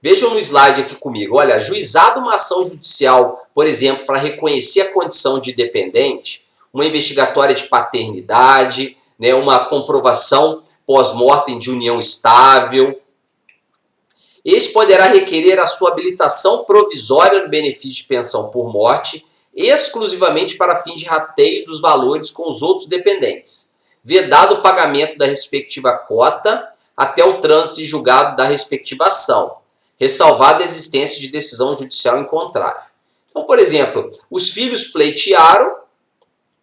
Vejam no slide aqui comigo. Olha, ajuizada uma ação judicial, por exemplo, para reconhecer a condição de dependente, uma investigatória de paternidade, uma comprovação pós-mortem de união estável, este poderá requerer a sua habilitação provisória no benefício de pensão por morte, exclusivamente para fins de rateio dos valores com os outros dependentes, vedado o pagamento da respectiva cota até o trânsito em julgado da respectiva ação, ressalvada a existência de decisão judicial em contrário. Então, por exemplo, os filhos pleitearam,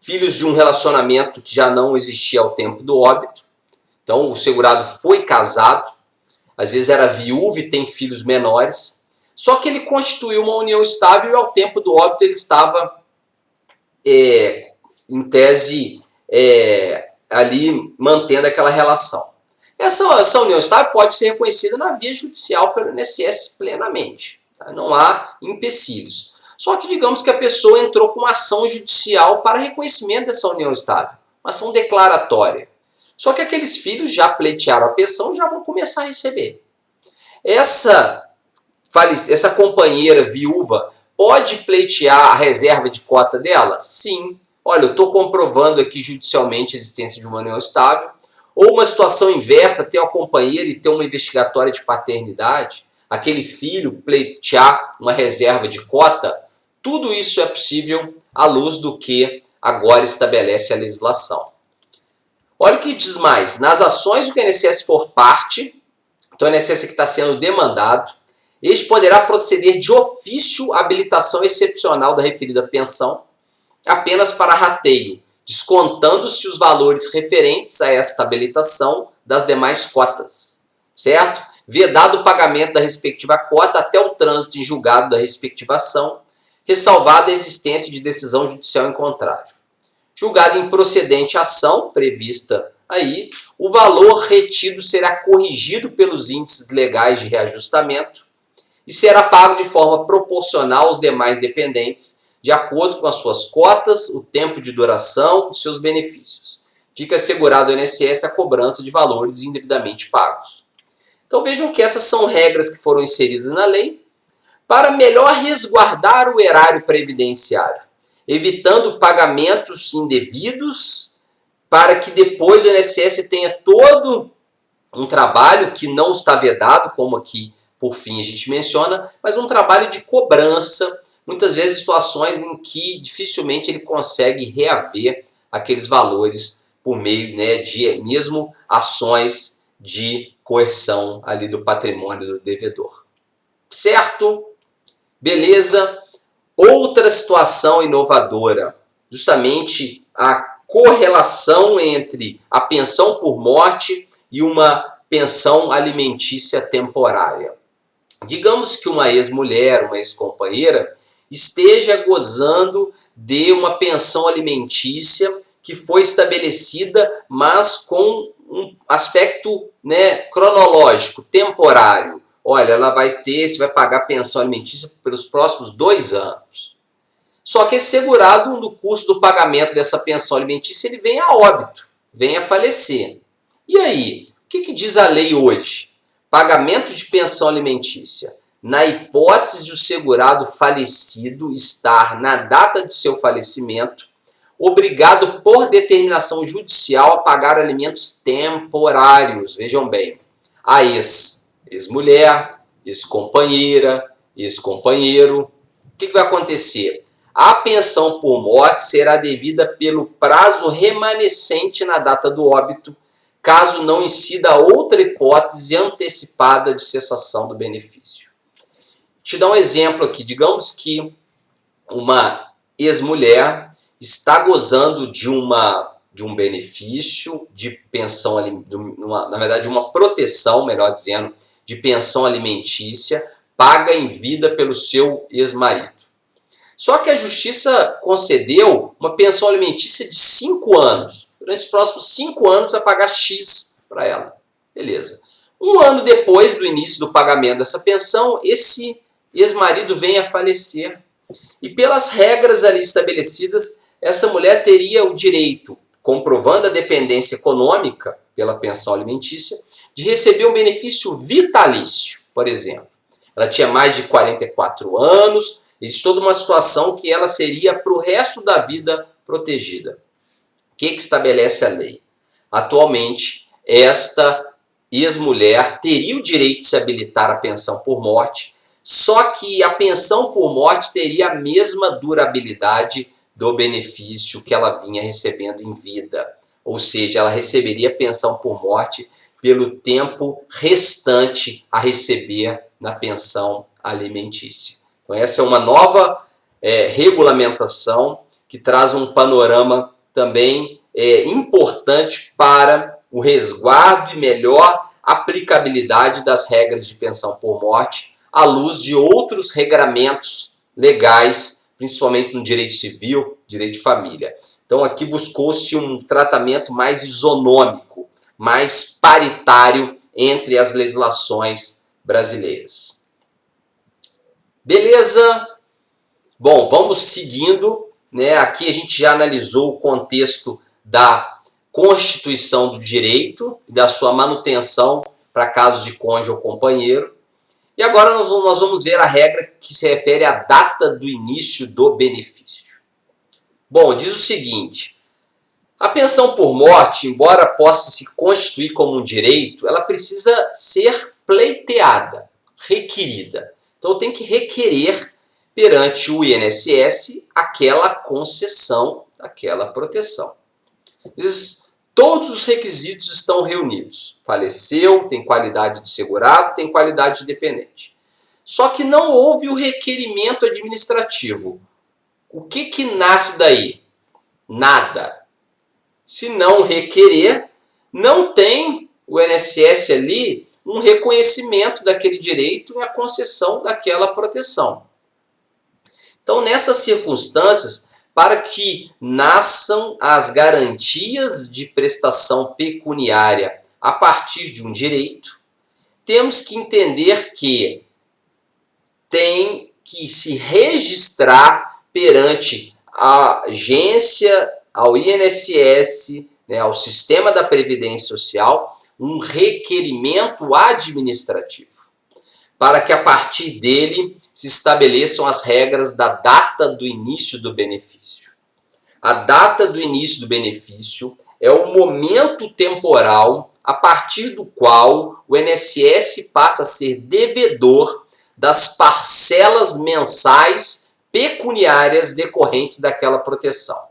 filhos de um relacionamento que já não existia ao tempo do óbito, então o segurado foi casado, às vezes era viúvo e tem filhos menores, só que ele constituiu uma união estável e ao tempo do óbito ele estava, em tese, ali mantendo aquela relação. Essa união estável pode ser reconhecida na via judicial pelo INSS plenamente, tá? Não há empecilhos. Só que digamos que a pessoa entrou com uma ação judicial para reconhecimento dessa união estável, uma ação declaratória. Só que aqueles filhos já pleitearam a pensão e já vão começar a receber. Essa companheira viúva pode pleitear a reserva de cota dela? Sim. Olha, eu estou comprovando aqui judicialmente a existência de uma união estável. Ou uma situação inversa, ter uma companheira e ter uma investigatória de paternidade. aquele filho pleitear uma reserva de cota, tudo isso é possível à luz do que agora estabelece a legislação. Olha o que diz mais, nas ações do que o INSS for parte, então o INSS que está sendo demandado, este poderá proceder de ofício à habilitação excepcional da referida pensão, apenas para rateio, descontando-se os valores referentes a esta habilitação das demais cotas, certo? Vedado o pagamento da respectiva cota até o trânsito em julgado da respectiva ação, ressalvada a existência de decisão judicial em contrário. Julgada improcedente a ação prevista aí, o valor retido será corrigido pelos índices legais de reajustamento e será pago de forma proporcional aos demais dependentes, de acordo com as suas cotas, o tempo de duração e seus benefícios. Fica assegurado ao INSS a cobrança de valores indevidamente pagos. Então vejam que essas são regras que foram inseridas na lei para melhor resguardar o erário previdenciário, evitando pagamentos indevidos, para que depois o INSS tenha todo um trabalho que não está vedado, como aqui por fim a gente menciona, mas um trabalho de cobrança, muitas vezes situações em que dificilmente ele consegue reaver aqueles valores por meio, né, de mesmo ações de coerção ali do patrimônio do devedor. Certo? Beleza? Outra situação inovadora, justamente a correlação entre a pensão por morte e uma pensão alimentícia temporária. Digamos que uma ex-mulher, uma ex-companheira, esteja gozando de uma pensão alimentícia que foi estabelecida, mas com um aspecto, né, cronológico, temporário. Olha, ela vai ter, você vai pagar pensão alimentícia pelos próximos 2 anos. Só que esse segurado, no curso do pagamento dessa pensão alimentícia, ele vem a óbito, vem a falecer. E aí, o que diz a lei hoje? Pagamento de pensão alimentícia. Na hipótese de o segurado falecido estar, na data de seu falecimento, obrigado por determinação judicial a pagar alimentos temporários. Vejam bem, a ex-mulher, ex-companheira, ex-companheiro. O que vai acontecer? A pensão por morte será devida pelo prazo remanescente na data do óbito, caso não incida outra hipótese antecipada de cessação do benefício. Te dar um exemplo aqui. Digamos que uma ex-mulher está gozando de um benefício de pensão, na verdade, de uma proteção, melhor dizendo, de pensão alimentícia paga em vida pelo seu ex-marido. Só que a justiça concedeu uma pensão alimentícia de 5 anos. Durante os próximos 5 anos vai pagar X para ela. Beleza. 1 ano depois do início do pagamento dessa pensão, esse ex-marido vem a falecer. E pelas regras ali estabelecidas, essa mulher teria o direito, comprovando a dependência econômica pela pensão alimentícia, de receber um benefício vitalício, por exemplo. Ela tinha mais de 44 anos, existe toda uma situação que ela seria para o resto da vida protegida. O que estabelece a lei? Atualmente, esta ex-mulher teria o direito de se habilitar à pensão por morte, só que a pensão por morte teria a mesma durabilidade do benefício que ela vinha recebendo em vida. Ou seja, ela receberia pensão por morte pelo tempo restante a receber na pensão alimentícia. Então essa é uma nova regulamentação que traz um panorama também importante para o resguardo e melhor aplicabilidade das regras de pensão por morte à luz de outros regramentos legais, principalmente no direito civil, direito de família. Então aqui buscou-se um tratamento mais isonômico, mais paritário entre as legislações brasileiras. Beleza? Bom, vamos seguindo, né? Aqui a gente já analisou o contexto da constituição do direito e da sua manutenção para casos de cônjuge ou companheiro. E agora nós vamos ver a regra que se refere à data do início do benefício. Bom, diz o seguinte: a pensão por morte, embora possa se constituir como um direito, ela precisa ser pleiteada, requerida. Então eu tenho que requerer perante o INSS aquela concessão, aquela proteção. Todos os requisitos estão reunidos. Faleceu, tem qualidade de segurado, tem qualidade de dependente. Só que não houve o requerimento administrativo. O que nasce daí? Nada. Se não requerer, não tem o INSS ali um reconhecimento daquele direito e a concessão daquela proteção. Então, nessas circunstâncias, para que nasçam as garantias de prestação pecuniária a partir de um direito, temos que entender que tem que se registrar perante a agência, ao INSS, ao Sistema da Previdência Social, um requerimento administrativo, para que a partir dele se estabeleçam as regras da data do início do benefício. A data do início do benefício é o momento temporal a partir do qual o INSS passa a ser devedor das parcelas mensais pecuniárias decorrentes daquela proteção.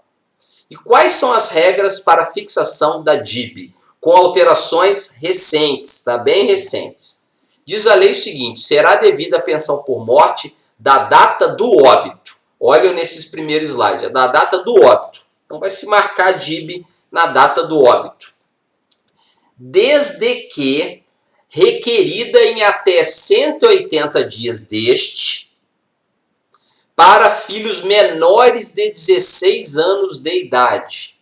E quais são as regras para a fixação da DIB? Com alterações recentes, bem recentes. Diz a lei o seguinte: será devida a pensão por morte da data do óbito. Olha nesses primeiros slides, da data do óbito. Então vai se marcar a DIB na data do óbito. Desde que requerida em até 180 dias deste, para filhos menores de 16 anos de idade.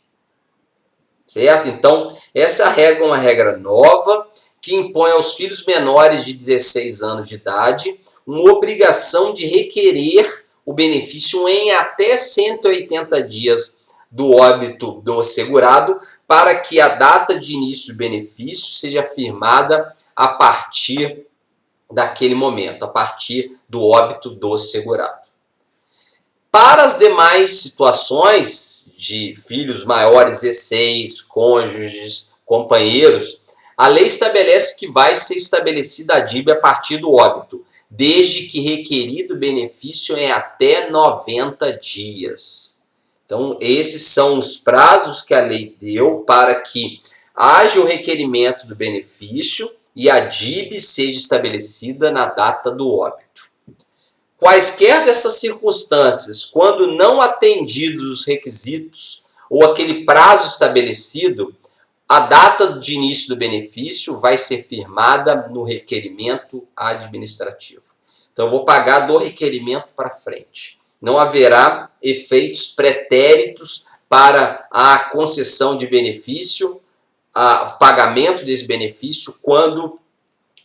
Certo? Então, essa regra é uma regra nova, que impõe aos filhos menores de 16 anos de idade uma obrigação de requerer o benefício em até 180 dias do óbito do segurado, para que a data de início do benefício seja firmada a partir daquele momento, a partir do óbito do segurado. Para as demais situações de filhos maiores de 16, cônjuges, companheiros, a lei estabelece que vai ser estabelecida a DIB a partir do óbito, desde que requerido o benefício em até 90 dias. Então, esses são os prazos que a lei deu para que haja o requerimento do benefício e a DIB seja estabelecida na data do óbito. Quaisquer dessas circunstâncias, quando não atendidos os requisitos ou aquele prazo estabelecido, a data de início do benefício vai ser firmada no requerimento administrativo. Então, eu vou pagar do requerimento para frente. Não haverá efeitos pretéritos para a concessão de benefício, o pagamento desse benefício, quando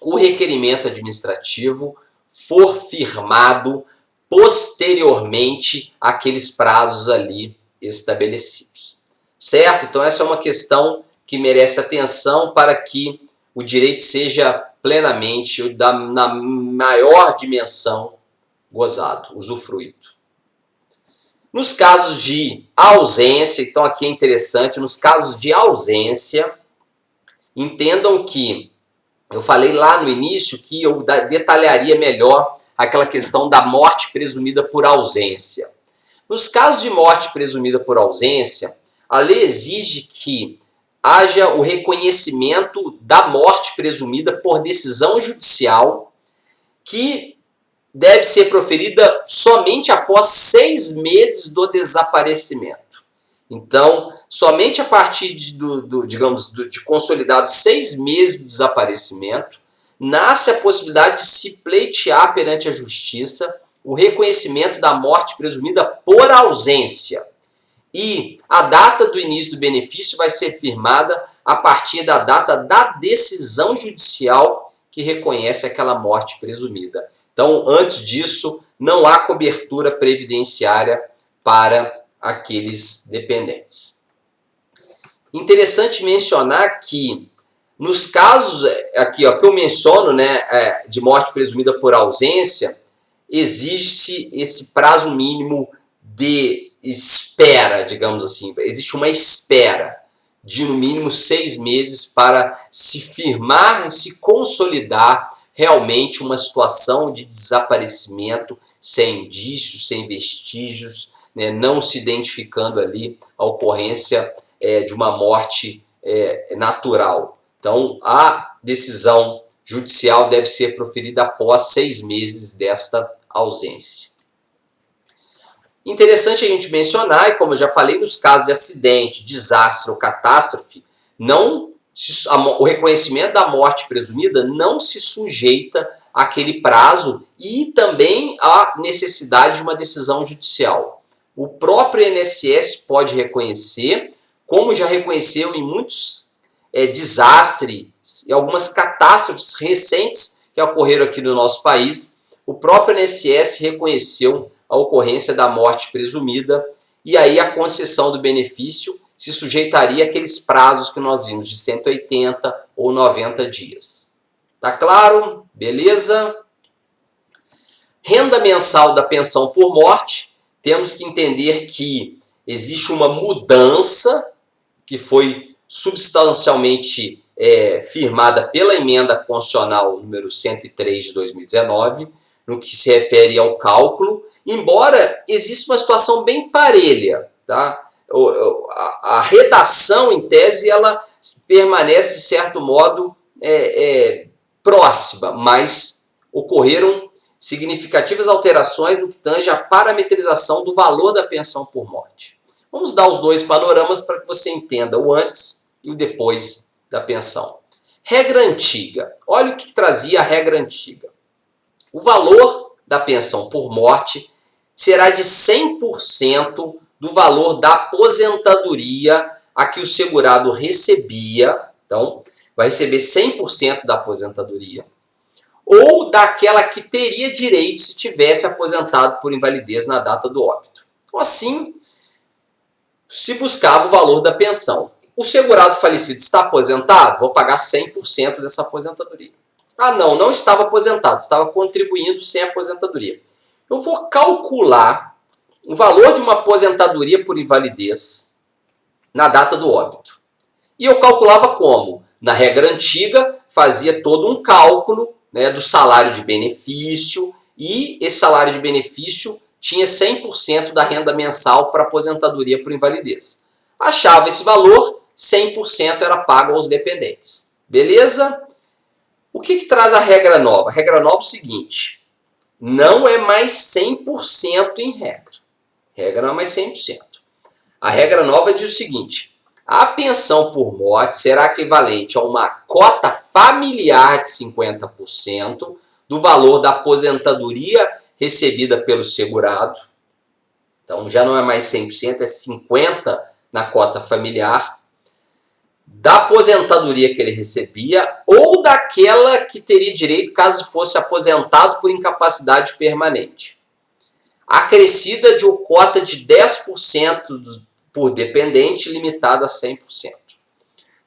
o requerimento administrativo for firmado posteriormente àqueles prazos ali estabelecidos. Certo? Então, essa é uma questão que merece atenção para que o direito seja plenamente, na maior dimensão, gozado, usufruído. Nos casos de ausência, então aqui é interessante, nos casos de ausência, entendam que eu falei lá no início que eu detalharia melhor aquela questão da morte presumida por ausência. Nos casos de morte presumida por ausência, a lei exige que haja o reconhecimento da morte presumida por decisão judicial, que deve ser proferida somente após 6 meses do desaparecimento. Então, somente a partir de consolidado 6 meses do desaparecimento, nasce a possibilidade de se pleitear perante a justiça o reconhecimento da morte presumida por ausência. E a data do início do benefício vai ser firmada a partir da data da decisão judicial que reconhece aquela morte presumida. Então, antes disso, não há cobertura previdenciária para aqueles dependentes. Interessante mencionar que, nos casos aqui, que eu menciono, de morte presumida por ausência, existe esse prazo mínimo de espera, digamos assim. Existe uma espera de, no mínimo, 6 meses para se firmar e se consolidar realmente uma situação de desaparecimento, sem indícios, sem vestígios, né, não se identificando ali a ocorrência de uma morte natural. Então, a decisão judicial deve ser proferida após 6 meses desta ausência. Interessante a gente mencionar, e como eu já falei, nos casos de acidente, desastre ou catástrofe, o reconhecimento da morte presumida não se sujeita àquele prazo e também à necessidade de uma decisão judicial. O próprio INSS pode reconhecer, como já reconheceu em muitos desastres e algumas catástrofes recentes que ocorreram aqui no nosso país. O próprio INSS reconheceu a ocorrência da morte presumida e aí a concessão do benefício se sujeitaria àqueles prazos que nós vimos de 180 ou 90 dias. Tá claro? Beleza? Renda mensal da pensão por morte, temos que entender que existe uma mudança que foi substancialmente firmada pela emenda constitucional número 103 de 2019, no que se refere ao cálculo, embora exista uma situação bem parelha, tá? A redação, em tese, ela permanece, de certo modo, próxima, mas ocorreram significativas alterações no que tange a parametrização do valor da pensão por morte. Vamos dar os dois panoramas para que você entenda o antes e o depois da pensão. Regra antiga. Olha o que trazia a regra antiga. O valor da pensão por morte será de 100% do valor da aposentadoria a que o segurado recebia. Então, vai receber 100% da aposentadoria, ou daquela que teria direito se tivesse aposentado por invalidez na data do óbito. Então, assim, se buscava o valor da pensão. O segurado falecido está aposentado? Vou pagar 100% dessa aposentadoria. Ah, não estava aposentado, estava contribuindo sem aposentadoria. Eu vou calcular o valor de uma aposentadoria por invalidez na data do óbito. E eu calculava como? Na regra antiga, fazia todo um cálculo, né, do salário de benefício, e esse salário de benefício tinha 100% da renda mensal para aposentadoria por invalidez. Achava esse valor, 100% era pago aos dependentes. Beleza? O que traz a regra nova? A regra nova é o seguinte: não é mais 100% em regra. Regra não é mais 100%. A regra nova diz o seguinte: a pensão por morte será equivalente a uma cota familiar de 50% do valor da aposentadoria recebida pelo segurado. Então já não é mais 100%, é 50% na cota familiar, da aposentadoria que ele recebia ou daquela que teria direito caso fosse aposentado por incapacidade permanente, acrescida de uma cota de 10% por dependente, limitada a 100%.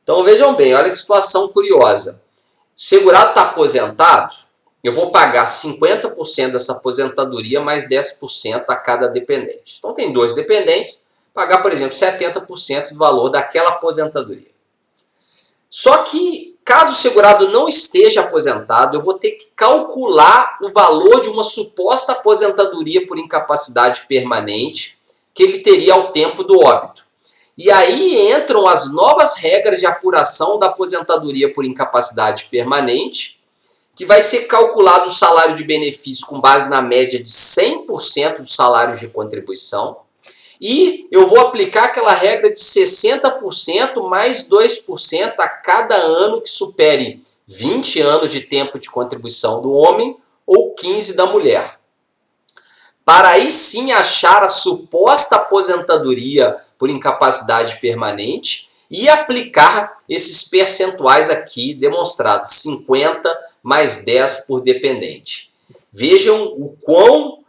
Então vejam bem, olha que situação curiosa. O segurado está aposentado, eu vou pagar 50% dessa aposentadoria mais 10% a cada dependente. Então tem 2 dependentes, pagar, por exemplo, 70% do valor daquela aposentadoria. Só que, caso o segurado não esteja aposentado, eu vou ter que calcular o valor de uma suposta aposentadoria por incapacidade permanente que ele teria ao tempo do óbito. E aí entram as novas regras de apuração da aposentadoria por incapacidade permanente, que vai ser calculado o salário de benefício com base na média de 100% dos salários de contribuição. E eu vou aplicar aquela regra de 60% mais 2% a cada ano que supere 20 anos de tempo de contribuição do homem ou 15 da mulher. Para aí sim achar a suposta aposentadoria por incapacidade permanente e aplicar esses percentuais aqui demonstrados, 50 mais 10 por dependente. Vejam o quão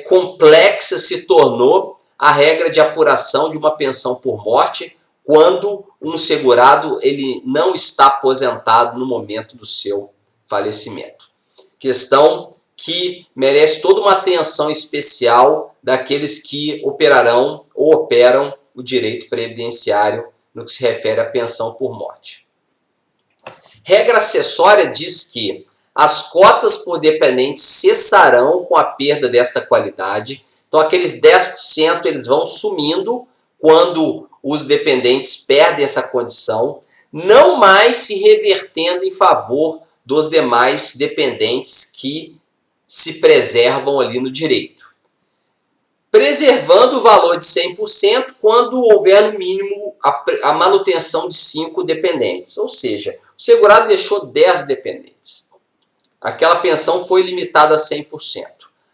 complexa se tornou a regra de apuração de uma pensão por morte quando um segurado ele não está aposentado no momento do seu falecimento. Questão que merece toda uma atenção especial daqueles que operarão ou operam o direito previdenciário no que se refere à pensão por morte. Regra acessória diz que as cotas por dependentes cessarão com a perda desta qualidade. Então, aqueles 10% eles vão sumindo quando os dependentes perdem essa condição, não mais se revertendo em favor dos demais dependentes que se preservam ali no direito. Preservando o valor de 100% quando houver no mínimo a manutenção de 5 dependentes. Ou seja, o segurado deixou 10 dependentes. Aquela pensão foi limitada a 100%.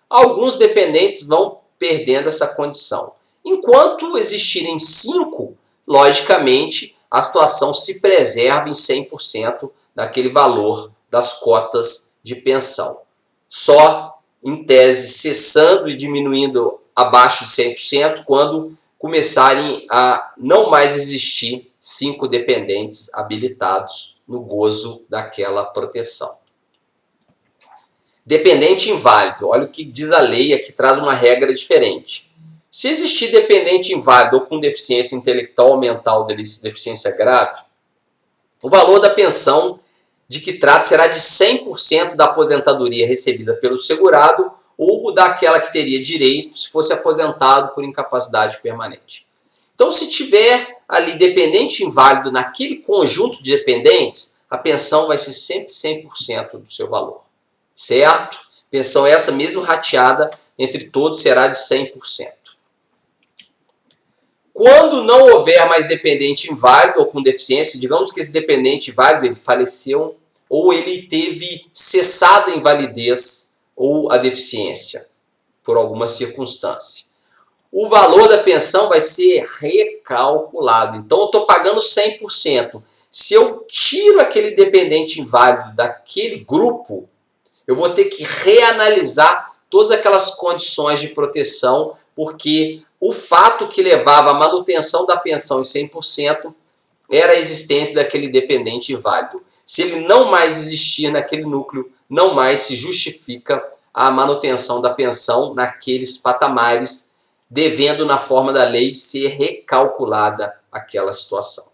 Alguns dependentes vão perdendo essa condição. Enquanto existirem 5, logicamente, a situação se preserva em 100% daquele valor das cotas de pensão. Só, em tese, cessando e diminuindo abaixo de 100% quando começarem a não mais existir 5 dependentes habilitados no gozo daquela proteção. Dependente inválido. Olha o que diz a lei, aqui traz uma regra diferente. Se existir dependente inválido ou com deficiência intelectual ou mental, deficiência grave, o valor da pensão de que trata será de 100% da aposentadoria recebida pelo segurado ou daquela que teria direito se fosse aposentado por incapacidade permanente. Então, se tiver ali dependente inválido naquele conjunto de dependentes, a pensão vai ser sempre 100% do seu valor. Certo? Pensão essa mesmo rateada entre todos será de 100%. Quando não houver mais dependente inválido ou com deficiência, digamos que esse dependente inválido ele faleceu ou ele teve cessada a invalidez ou a deficiência por alguma circunstância, o valor da pensão vai ser recalculado. Então eu estou pagando 100%. Se eu tiro aquele dependente inválido daquele grupo, eu vou ter que reanalisar todas aquelas condições de proteção, porque o fato que levava à manutenção da pensão em 100% era a existência daquele dependente inválido. Se ele não mais existir naquele núcleo, não mais se justifica a manutenção da pensão naqueles patamares, devendo, na forma da lei, ser recalculada aquela situação.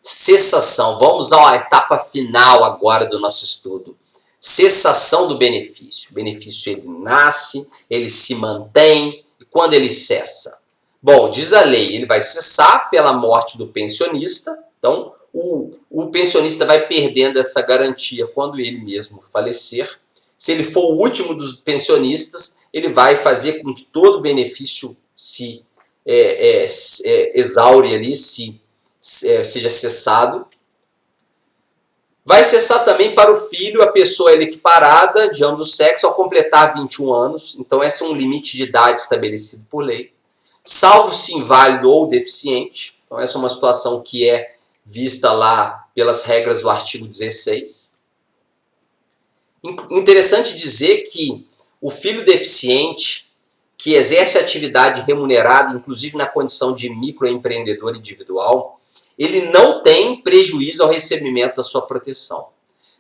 Cessação. Vamos à etapa final agora do nosso estudo. Cessação do benefício. O benefício ele nasce, ele se mantém, e quando ele cessa? Bom, diz a lei, ele vai cessar pela morte do pensionista. Então, o pensionista vai perdendo essa garantia quando ele mesmo falecer. Se ele for o último dos pensionistas, ele vai fazer com que todo o benefício se exaure ali, seja cessado. Vai cessar também para o filho, a pessoa equiparada de ambos os sexos ao completar 21 anos. Então, esse é um limite de idade estabelecido por lei. Salvo se inválido ou deficiente. Então, essa é uma situação que é vista lá pelas regras do artigo 16. Interessante dizer que o filho deficiente que exerce atividade remunerada, inclusive na condição de microempreendedor individual, ele não tem prejuízo ao recebimento da sua proteção.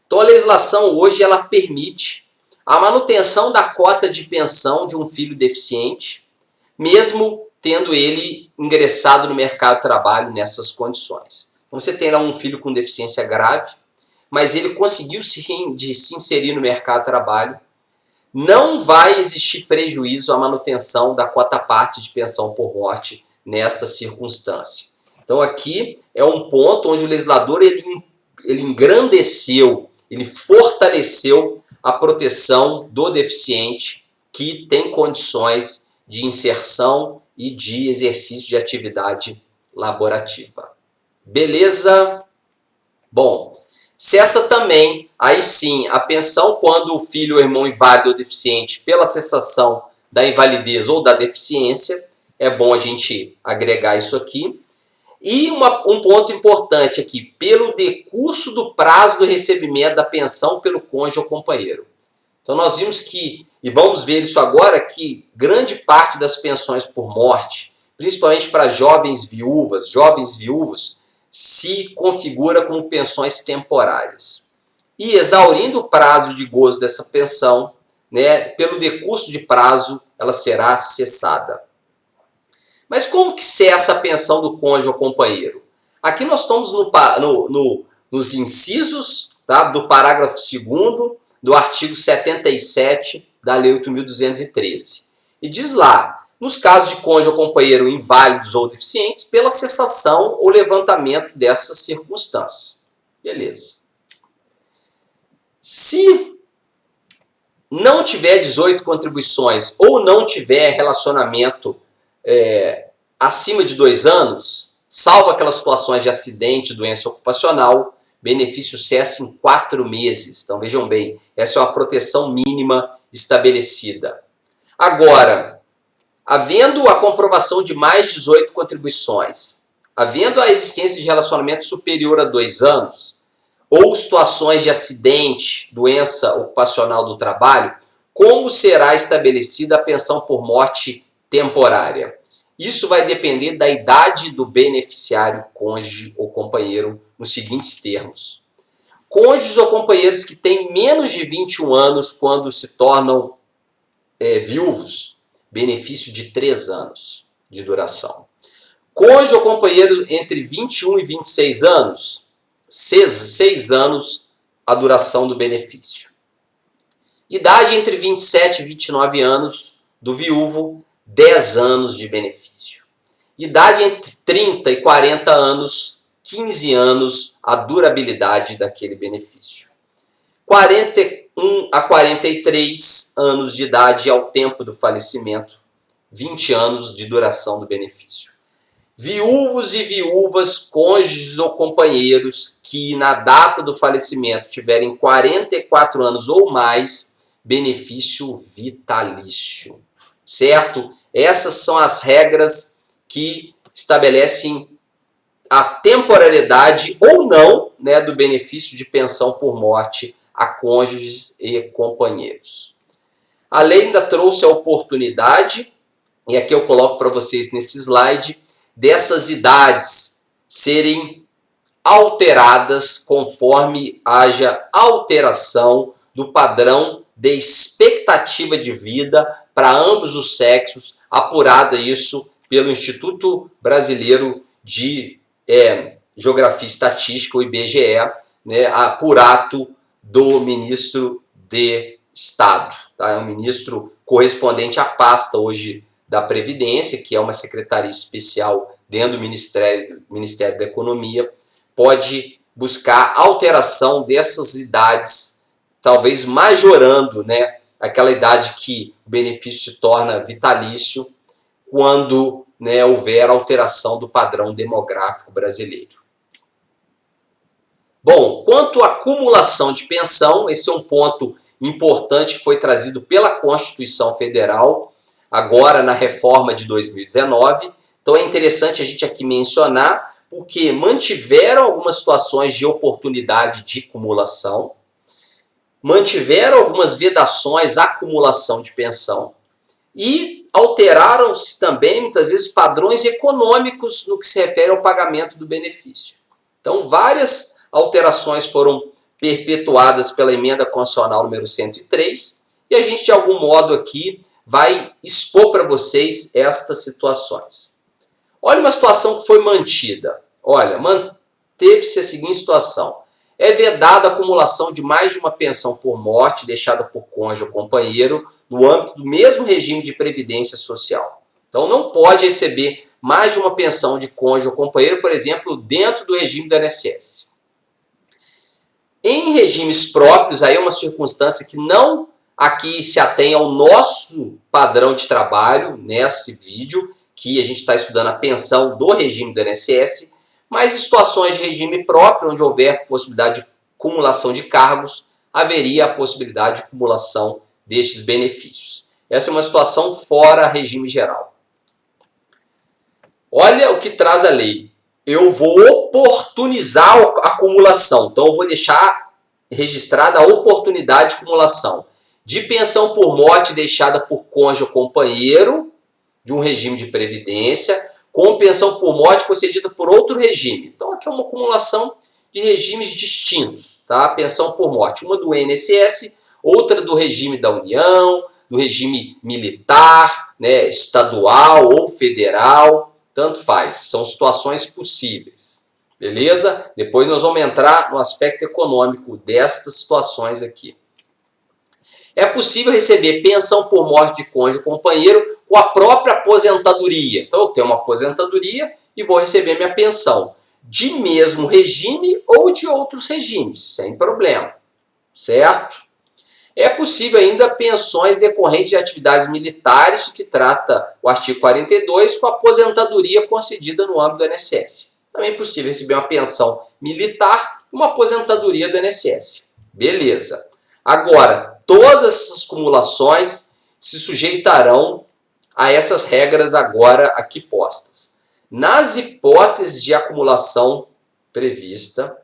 Então a legislação hoje ela permite a manutenção da cota de pensão de um filho deficiente, mesmo tendo ele ingressado no mercado de trabalho nessas condições. Então você tem lá um filho com deficiência grave, mas ele conseguiu se inserir no mercado de trabalho, não vai existir prejuízo à manutenção da quota-parte de pensão por morte nesta circunstância. Então aqui é um ponto onde o legislador ele engrandeceu, ele fortaleceu a proteção do deficiente que tem condições de inserção e de exercício de atividade laborativa. Beleza? Bom, cessa também, aí sim, a pensão quando o filho ou irmão inválido ou deficiente pela cessação da invalidez ou da deficiência. É bom a gente agregar isso aqui. E um ponto importante aqui, pelo decurso do prazo do recebimento da pensão pelo cônjuge ou companheiro. Então nós vimos que, e vamos ver isso agora, que grande parte das pensões por morte, principalmente para jovens viúvos, se configura como pensões temporárias. E exaurindo o prazo de gozo dessa pensão, pelo decurso de prazo, ela será cessada. Mas como que cessa a pensão do cônjuge ou companheiro? Aqui nós estamos nos incisos tá? Do parágrafo 2º do artigo 77 da Lei 8.213. E diz lá, nos casos de cônjuge ou companheiro inválidos ou deficientes, pela cessação ou levantamento dessas circunstâncias. Beleza. Se não tiver 18 contribuições ou não tiver relacionamento acima de 2 anos, salvo aquelas situações de acidente, doença ocupacional, benefício cessa em 4 meses. Então vejam bem, essa é uma proteção mínima estabelecida. Agora, havendo a comprovação de mais 18 contribuições, havendo a existência de relacionamento superior a 2 anos, ou situações de acidente, doença ocupacional do trabalho, como será estabelecida a pensão por morte temporária? Isso vai depender da idade do beneficiário, cônjuge ou companheiro, nos seguintes termos. Cônjuges ou companheiros que têm menos de 21 anos quando se tornam viúvos, benefício de 3 anos de duração. Cônjuge ou companheiro entre 21 e 26 anos, 6 anos a duração do benefício. Idade entre 27 e 29 anos do viúvo, 10 anos de benefício. Idade entre 30 e 40 anos, 15 anos a durabilidade daquele benefício. 41 a 43 anos de idade ao tempo do falecimento, 20 anos de duração do benefício. Viúvos e viúvas, cônjuges ou companheiros que na data do falecimento tiverem 44 anos ou mais, benefício vitalício. Certo? Essas são as regras que estabelecem a temporariedade ou não, né, do benefício de pensão por morte a cônjuges e companheiros. A lei ainda trouxe a oportunidade, e aqui eu coloco para vocês nesse slide, dessas idades serem alteradas conforme haja alteração do padrão de expectativa de vida para ambos os sexos, apurada isso pelo Instituto Brasileiro de Geografia e Estatística, o IBGE, né, por ato do ministro de Estado. Tá? É um ministro correspondente à pasta hoje da Previdência, que é uma secretaria especial dentro do Ministério da Economia, pode buscar alteração dessas idades, talvez majorando, né, aquela idade que o benefício se torna vitalício quando, né, houver alteração do padrão demográfico brasileiro. Bom, quanto à acumulação de pensão, esse é um ponto importante que foi trazido pela Constituição Federal, agora na reforma de 2019. Então é interessante a gente aqui mencionar, porque mantiveram algumas situações de oportunidade de acumulação, mantiveram algumas vedações à acumulação de pensão e alteraram-se também, muitas vezes, padrões econômicos no que se refere ao pagamento do benefício. Então, várias alterações foram perpetuadas pela Emenda Constitucional número 103 e a gente, de algum modo, aqui vai expor para vocês estas situações. Olha uma situação que foi mantida. Olha, manteve-se a seguinte situação. É vedada a acumulação de mais de uma pensão por morte deixada por cônjuge ou companheiro no âmbito do mesmo regime de previdência social. Então, não pode receber mais de uma pensão de cônjuge ou companheiro, por exemplo, dentro do regime do INSS. Em regimes próprios, aí é uma circunstância que não aqui se atém ao nosso padrão de trabalho, nesse vídeo, que a gente está estudando a pensão do regime do INSS, mas em situações de regime próprio, onde houver possibilidade de acumulação de cargos, haveria a possibilidade de acumulação destes benefícios. Essa é uma situação fora regime geral. Olha o que traz a lei. Eu vou oportunizar a acumulação. Então, eu vou deixar registrada a oportunidade de acumulação de pensão por morte deixada por cônjuge ou companheiro de um regime de previdência, com pensão por morte concedida por outro regime. Então, aqui é uma acumulação de regimes distintos, tá? Pensão por morte, uma do INSS, outra do regime da União, do regime militar, né, estadual ou federal, tanto faz, são situações possíveis. Beleza? Depois nós vamos entrar no aspecto econômico destas situações aqui. É possível receber pensão por morte de cônjuge ou companheiro com a própria aposentadoria. Então eu tenho uma aposentadoria e vou receber minha pensão de mesmo regime ou de outros regimes, sem problema, certo? É possível ainda pensões decorrentes de atividades militares, de que trata o artigo 42, com aposentadoria concedida no âmbito do INSS. Também é possível receber uma pensão militar e uma aposentadoria do INSS. Beleza. Agora, todas essas acumulações se sujeitarão a essas regras agora aqui postas. Nas hipóteses de acumulação prevista,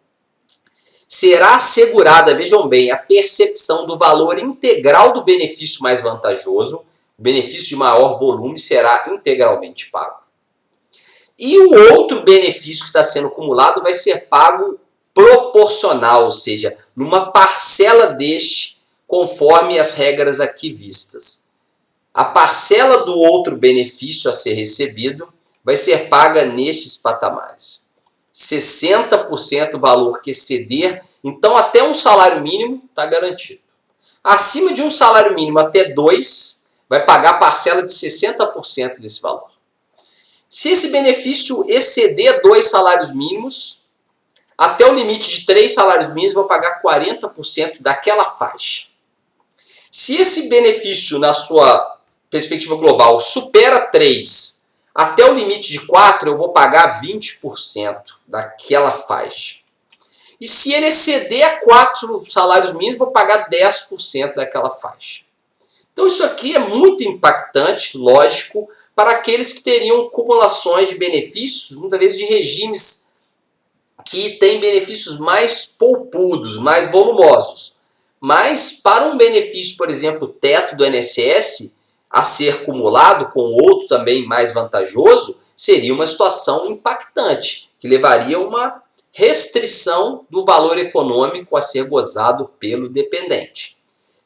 será assegurada, vejam bem, a percepção do valor integral do benefício mais vantajoso. O benefício de maior volume será integralmente pago. E o outro benefício que está sendo acumulado vai ser pago proporcional, ou seja, numa parcela deste, conforme as regras aqui vistas. A parcela do outro benefício a ser recebido vai ser paga nestes patamares. 60% do valor que exceder, então até um salário mínimo está garantido. Acima de um salário mínimo até 2, vai pagar a parcela de 60% desse valor. Se esse benefício exceder 2 salários mínimos, até o limite de 3 salários mínimos, vou pagar 40% daquela faixa. Se esse benefício, na sua perspectiva global, supera 3, até o limite de 4, eu vou pagar 20% daquela faixa. E se ele exceder a 4 salários mínimos, vou pagar 10% daquela faixa. Então isso aqui é muito impactante, lógico, para aqueles que teriam acumulações de benefícios, muitas vezes de regimes que têm benefícios mais poupudos, mais volumosos. Mas para um benefício, por exemplo, teto do INSS, a ser acumulado com outro também mais vantajoso, seria uma situação impactante, que levaria a uma restrição do valor econômico a ser gozado pelo dependente.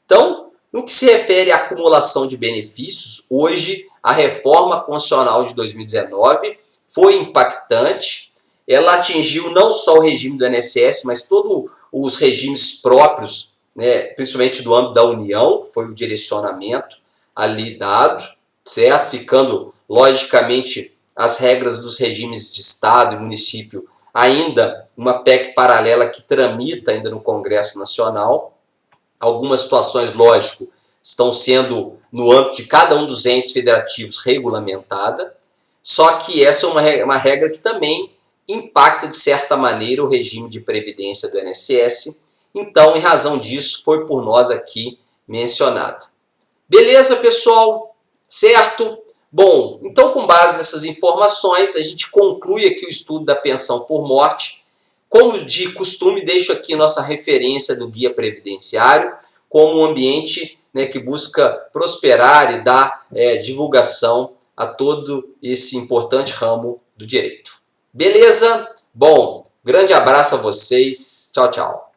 Então, no que se refere à acumulação de benefícios, hoje a reforma constitucional de 2019 foi impactante. Ela atingiu não só o regime do INSS, mas todos os regimes próprios, né, principalmente do âmbito da União, que foi o direcionamento ali dado, certo? Ficando, logicamente, as regras dos regimes de Estado e município ainda uma PEC paralela que tramita ainda no Congresso Nacional. Algumas situações, lógico, estão sendo, no âmbito de cada um dos entes federativos, regulamentada, só que essa é uma regra que também impacta, de certa maneira, o regime de previdência do INSS. Então, em razão disso, foi por nós aqui mencionado. Beleza, pessoal? Certo? Bom, então com base nessas informações, a gente conclui aqui o estudo da pensão por morte. Como de costume, deixo aqui nossa referência do Guia Previdenciário como um ambiente, né, que busca prosperar e dar divulgação a todo esse importante ramo do direito. Beleza? Bom, grande abraço a vocês. Tchau, tchau.